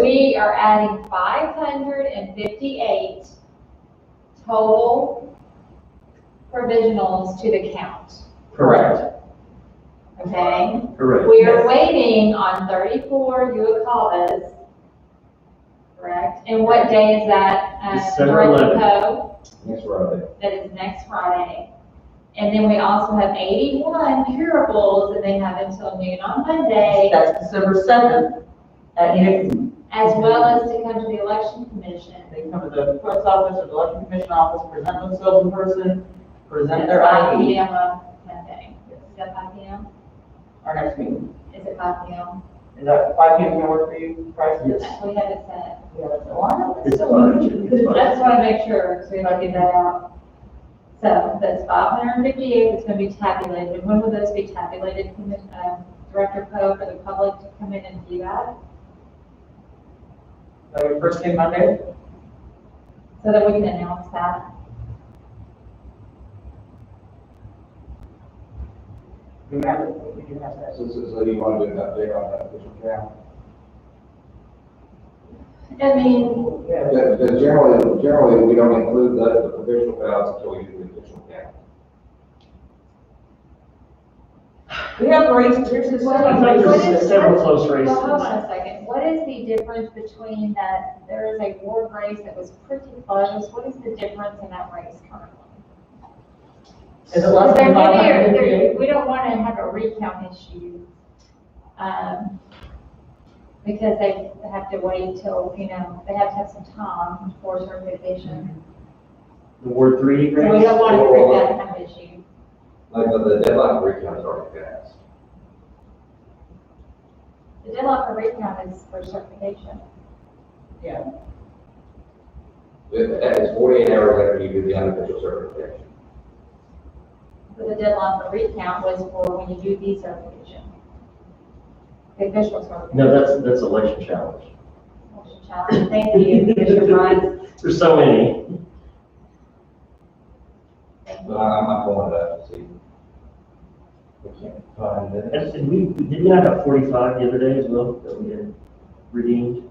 We are adding 558 total provisionals to the count, Correct. okay? Correct. We are waiting on 34 UOCAVAs, correct? And what day is that? December Director 11th. Poe? Next Friday. That is next Friday. And then we also have 81 curables, and they have until noon on Monday, That's December 7th at Nixon. as well as to come to the election commission. They come to the clerk's office or the election commission office, present themselves in person, present their 5 ID. PM on Monday. Is that 5 PM? Our next meeting. Is it 5 PM? Is that 5 p.m. gonna work for you, Bryce? Yes. We have it set. Yeah, that's a lot. It's fine. It's I just fine. want to make sure, so we don't get that out. So that's 558 that's going to be tabulated. And when will those be tabulated, Director Poe, for the public to come in and view that? So your first thing Monday? So that we can announce that. We have it, we do have that. So you want to do an update on that official count? I mean, Yeah. Because generally, we don't include the provisional ballots until we do the official count. We have races, there's this. I think there's several close races. well, hold on a second. What is the difference between that, there is a ward race that was pretty close. What is the difference in that race currently? Is it less There than may be, 558? we don't want to have a recount issue. Because they have to wait till, they have to have some time for certification. The Ward 3 So we race? don't want to create that kind of issue. Like, but the deadline for recount is already passed. The deadline for recount is for certification. Yeah. That is 48 hours after you do the unofficial certification. But the deadline for recount was for when you do the certification. The official certification. No, that's election challenge. Challenge. Thank you, Commissioner Rice. There's so many. Thank But you. I'm pulling it up to see. We can't find it. And did we not have 45 the other day as well that we had redeemed?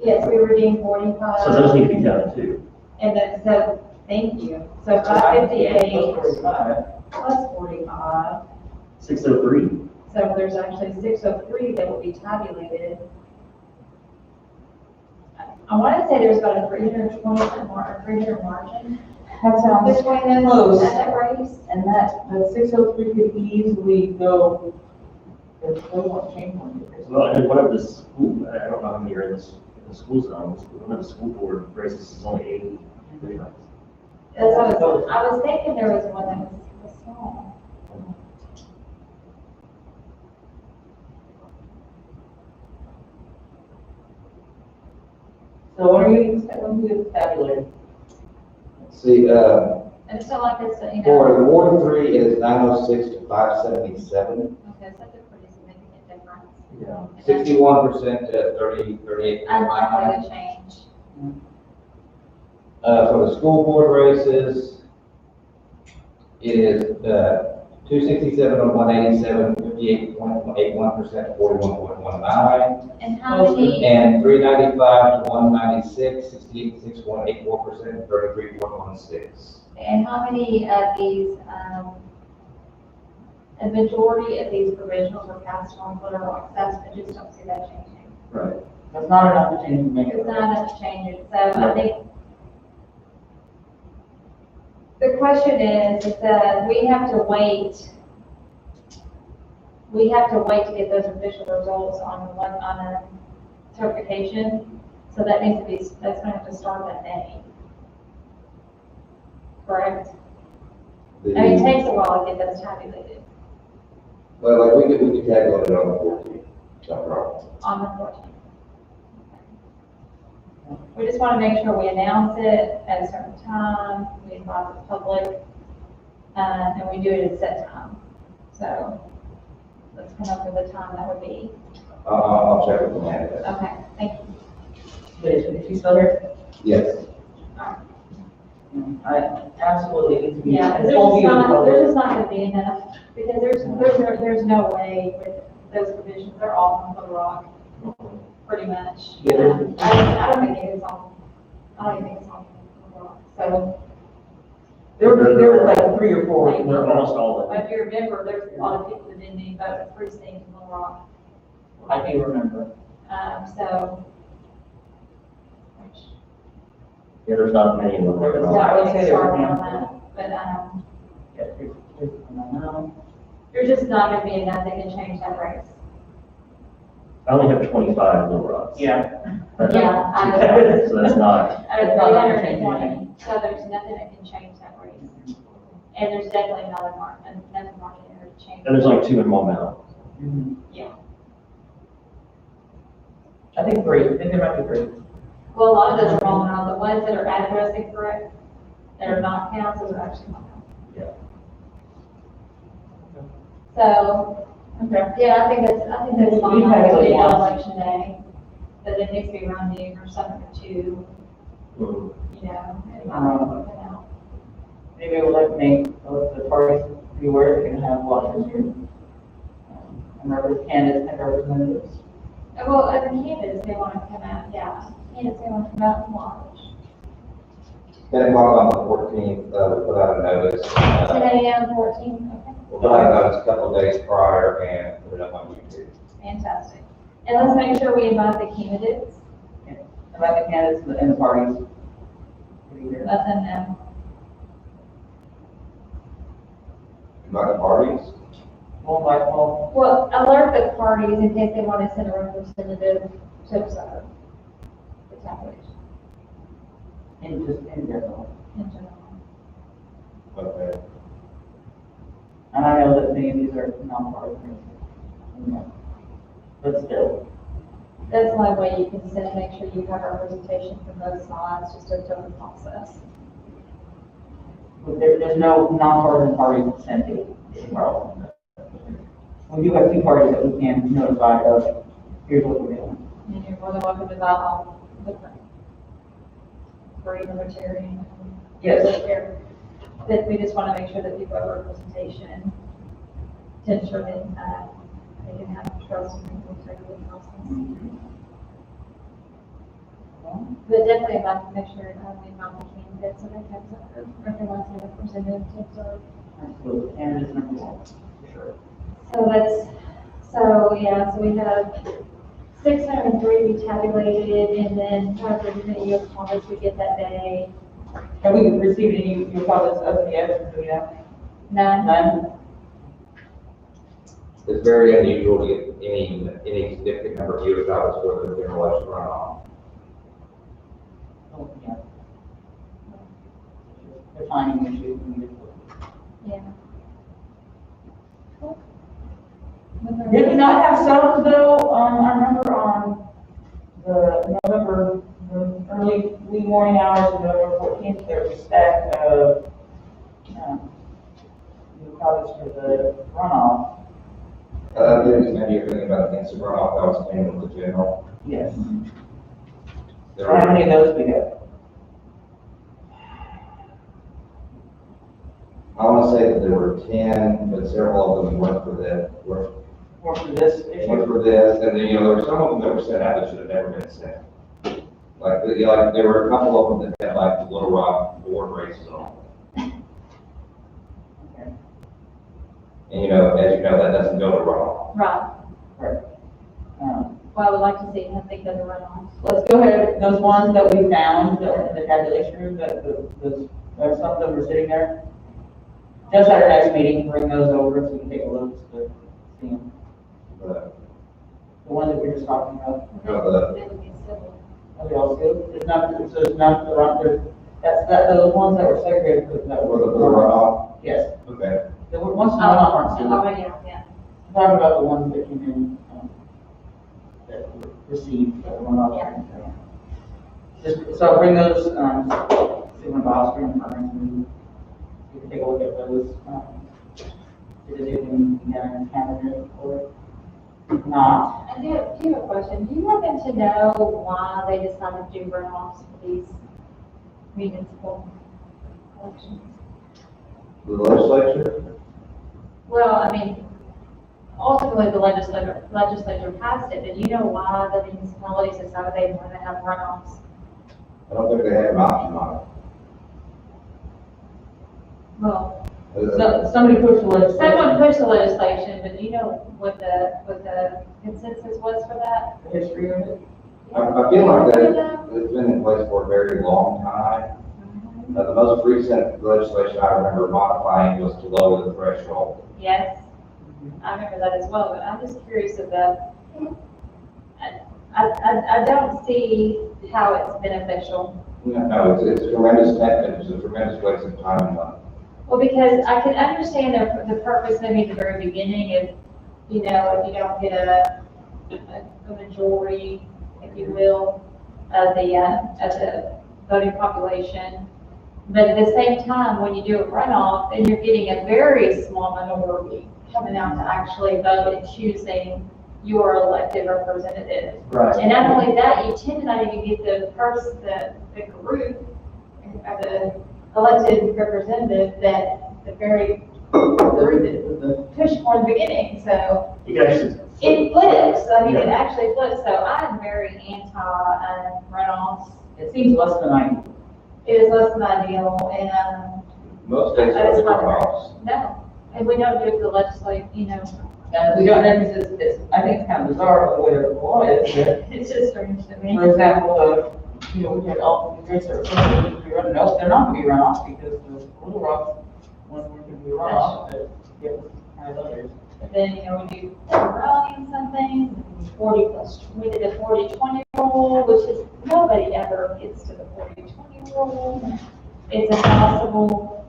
Yes, we redeemed 45. So those need to be counted too. And then, so, thank you. So 558 Plus 45. plus 45. 603. So there's actually 603 that will be tabulated. I want to say there's about a 320 or 300 margin That sounds between them close. at that race. And that 603 could easily go, if they want to change one. Well, and one of the school, I don't know how many are in the school zones, but one of the school board races is only 80. That's what I was thinking there was one that was small. So when are you tabulating? See, And it's not like it's, for the Ward 3, it is 906 to 577, okay, so that's a pretty significant difference. Yeah. And that's 61% to 38. unlikely to change. For the school board races, it is 267 on 187, 58.81%, 41.19. And how many, And 395 to 196, 66.84%, 33.16. and how many of these, a majority of these provisionals were cast on literal access, I just don't see that changing. Right. That's not enough to change the mayor. It's not enough to change it, so I think the question is that we have to wait to get those official results on a certification, so that needs to be, that's gonna have to start that day. Correct? I mean, it takes a while to get those tabulated Well, like, we could tabulate it on the 14th, no problem. on the 14th. We just want to make sure we announce it at a certain time, we invite the public, and we do it at a set time. So let's come up with a time that would be, I'll check with the manager. okay, thank you. But is she still here? Yes. I absolutely need to be. Yeah, because there's just not going to be enough, because there's no way with those provisions, they're all on the rock, pretty much. Yeah, there's- I don't think it's on, I don't even think it's on the rock, so. There were like 3 or 4. They're almost all of them. If you remember, there's a lot of people that didn't even vote at precinct in Little Rock, I do remember. so. Yeah, there's not many in the There was world. not- I would say there were Sorry a on handful. that, but, Yeah, I know. there's just not gonna be enough that can change that race. I only have 25 in Little Rocks. Yeah. That's- Yeah, I know. So that's not, Out of It's not gonna 320, so there's nothing that can change that race. And there's definitely another nothing market here to change. and there's only 2 in Momau. Mhm. Yeah. I think 3, I think there might be 3. Well, a lot of those are rolling out, the ones that are address incorrect, that are not counts, those are actually not counts. Yeah. So, Okay. yeah, I think that's fine, We have to it do on once. election day, but it needs to be running or something or two, Mhm. you know, and out. Maybe we'll let the parties be aware they can have watchers here. And candidates and representatives. Well, as a candidates, they want to come out, yeah, candidates they want to come out and watch. 10 o'clock on the 14th, we put out a notice. 10 a.m., 14, okay, We'll put out a notice a couple of days prior and put it up on YouTube. fantastic. And let's make sure we invite the candidates, About the candidates and the parties. let them know. About the parties, Well, alert the parties in case they want to send a representative to observe the tabulation In general. in general. okay. And I know that many of these are non-partisan. But still, That's the only way you can send, make sure you have representation from both sides, just to the process. there's no non-partisan parties sent to Parliament. We do have two parties that we can notify of, here's what we're doing. And you're more than welcome to invite all different, free libertarian. Yes. That we just want to make sure that people have representation to ensure that, they can have trust in people through the process. But definitely about to make sure, we invite the candidates, so they can, everyone's a representative to observe. Absolutely, and it's number one, for sure. So we have 603 we tabulated, and then however many of comments we get that day. Have we received any new comments of the yet? Do we have? None? It's very unusual to get any significant number of US dollars for the general election runoff. Oh, yeah. Defining issues. Yeah. Did we not have some though, I remember on the November, the early wee morning hours of November 14th, there was a stack of, new comments for the runoff. Maybe you're thinking about the instant runoff, that was handled with the general. Yes. There How were- many of those we got? I want to say that there were 10, but several of them were for Or for this One issue? for this, and then, there were some of them that were sent out that should have never been sent. Like, there were a couple of them that had like the Little Rock board races on. Okay. And, as you know, that doesn't go to runoff. Right. Right. Well, I would like to see how they go to runoff. Let's go ahead, those ones that we found that were in the tabulation room, that some of them were sitting there. Just at our next meeting, bring those over so we can take a look to see them. But, The ones that we were just talking about. They would be civil. Are they all good? It's not, so it's not the run, those ones that were segregated, that for the were. runoff, Yes, okay. the ones that aren't sealed. Oh, yeah. I'm talking about the ones that came in, that were received, that were not. Yeah. Just, so I'll bring those, see when Oscar and Fern, we can take a look at those, if there's anything we can calendar or not. I do have a question. Do you want them to know why they decided to do runoffs for these municipal elections? The legislature, Well, I mean, ultimately the legislature passed it, but do you know why the municipalities decided they want to have runoffs? I don't think they had an option on Well, it. So, somebody pushed the legislation. someone pushed the legislation, but do you know what the consensus was for that? The history of it. I feel like that it's been in place for a very long time. The most recent legislation I remember modifying was to lower the threshold. Yes, I remember that as well, but I'm just curious about, I don't see how it's beneficial. No, it's tremendous, it's a tremendous waste of time and money. Well, because I can understand the purpose maybe at the very beginning, if you don't get a majority, if you will, of the voting population. But at the same time, when you do a runoff, then you're getting a very small minority coming out to actually vote and choosing your elected representative. Right. And not only that, you tend to not even get the group, the elected representative that the very group that pushed for in the beginning, so. You can actually It flips, I mean, it actually flips, so I'm very anti, runoffs. It seems less than ideal. It is less than ideal, and, Most states I just are wonder. runoffs. no, and we don't do it to the legislature, you know, And we don't know, because I think it's kind of bizarre the way the law is, that, it's just strange to me. for example, we had all the drinks are, no, they're not gonna be runoff, because the Little Rock, one we're gonna be runoff, but, yeah, kind of others. But then, you know, we do rally and something, 40 plus, we did a 40-20 rule, which is, nobody ever gets to the 40-20 rule. It's impossible.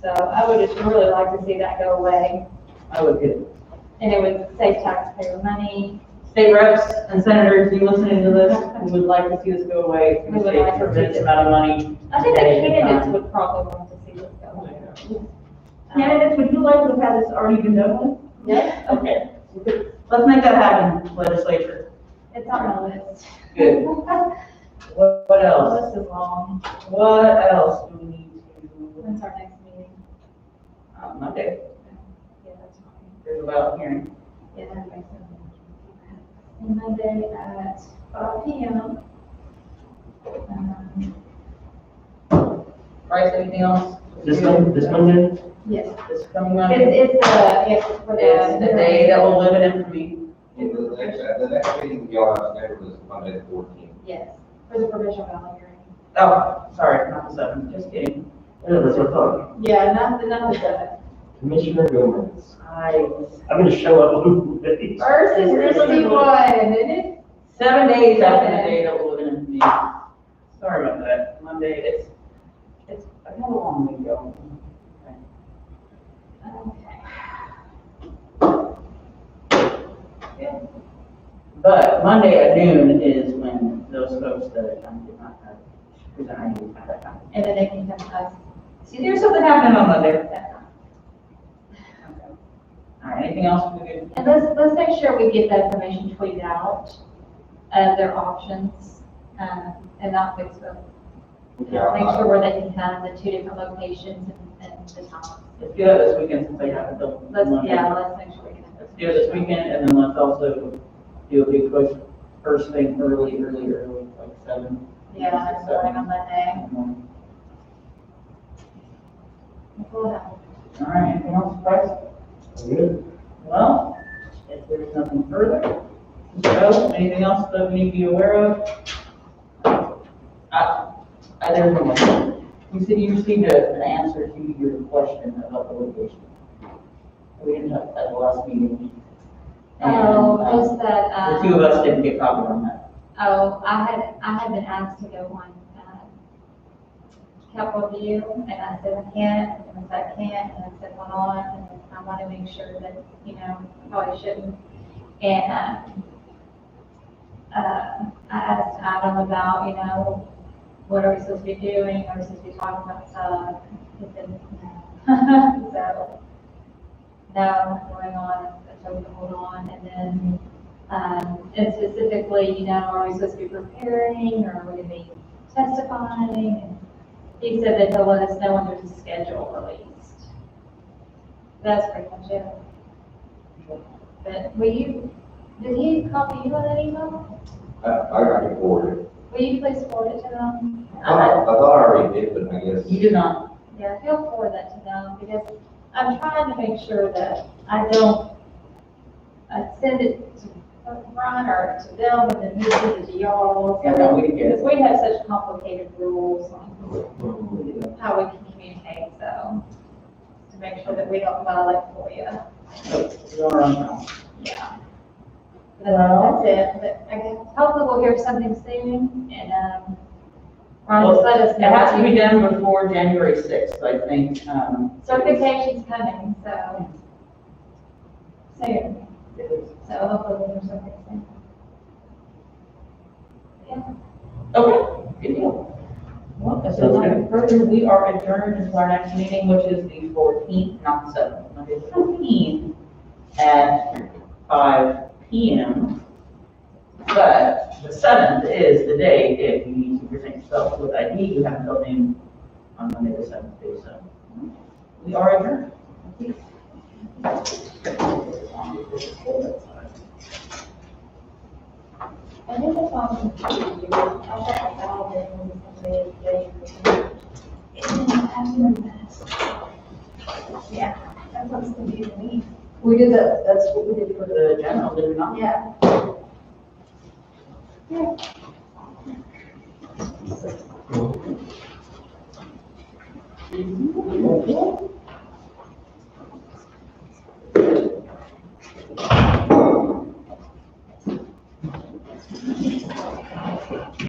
So I would just really like to see that go away, I would get and it would save taxpayer money. state reps and senators, you listening to this, we would like to see this go away. We would Save like to see tremendous this. amount of money. I think the At any candidates time. would probably want to see this go away. Candidates, would you like to have this already been done? Yes, Okay. Let's make that happen, legislature. it's on my list. Good. What The else? list is long. What else do we need to, When's our next meeting? Monday, Yeah, that's fine. there's about hearing. Yeah, that makes sense. And Monday at 5 p.m. Bryce, anything else? This Monday? Yes. This coming Monday? It's for the. It's the day that will live in infamy. The next meeting y'all have scheduled is Monday the 14th. Yes, for the provisional ballot hearing. Oh, sorry, not the 7th, just kidding. Yeah, that's what I thought. Yeah, not the seventh. Commissioner Gomez. I, I'm gonna show up on Monday. First is 61, isn't it? 7 days after the day that will live in infamy. Sorry about that. Monday, it's, I got a long way to go. Okay. But Monday at noon is when those folks that did not have present ideas at that time. And then they can come to us. See, there's something happening on Monday. that time. All right, anything else we could? And let's make sure we get that information tweeted out, their options, and not fix them. Yeah, Make sure where they can come, the 2 different locations and the times. Let's do that this weekend since they haven't done. Let's Monday. make sure we can. Let's do it this weekend, and then let's also do a big push first thing early, like 7. Yeah, starting on Monday. Cool. All right, anything else, Bryce? Good. Well, if there's nothing further, Joe, anything else that we need to be aware of? There's one more. You said you received an answer to your question about the litigation. We didn't have that at the last meeting. Oh, And, just that, the 2 of us didn't get copied on that. oh, I had been asked to go on, capital view, and I said I can't, and I said I can't, and I said why not, and I want to make sure that, you know, probably shouldn't. And, I asked Adam about, you know, what are we supposed to be doing, are we supposed to be talking about stuff? He said, no. So, no, nothing going on, I told him to hold on, and then, and specifically, you know, are we supposed to be preparing, or are we going to be testifying? And he said that they'll let us know when there's a schedule released. That's pretty much it. But did he copy you on that email? I can forward it. Will you please forward it to them? I thought I already did, but I guess. You did not. Yeah, he'll forward that to them, because I'm trying to make sure that I don't, send it to Ron or to them and then move it to y'all. Yeah, no, we can get it. Because we have such complicated rules on how we can communicate, so, to make sure that we don't violate for you. You're on now. Yeah. Well- That's it, but I guess hopefully we'll hear something soon, and, Ron, just let us It know. has to be done before January 6th, I think. Certification's coming, so, soon, so hopefully we'll hear something soon. Yeah. Okay, good deal. Well, if there's nothing further, we are adjourned until our next meeting, which is the 14th, not the 7th, Monday the 14th at 5 p.m. But the 7th is the day if you need to present yourself with ID, you have until noon on Monday the 7th day, so we are adjourned. I think that's why I'm confused, because I thought that all day when somebody is late. Yeah, that's what's confusing me. We did that, that's what we did for the general, did we not? Yeah.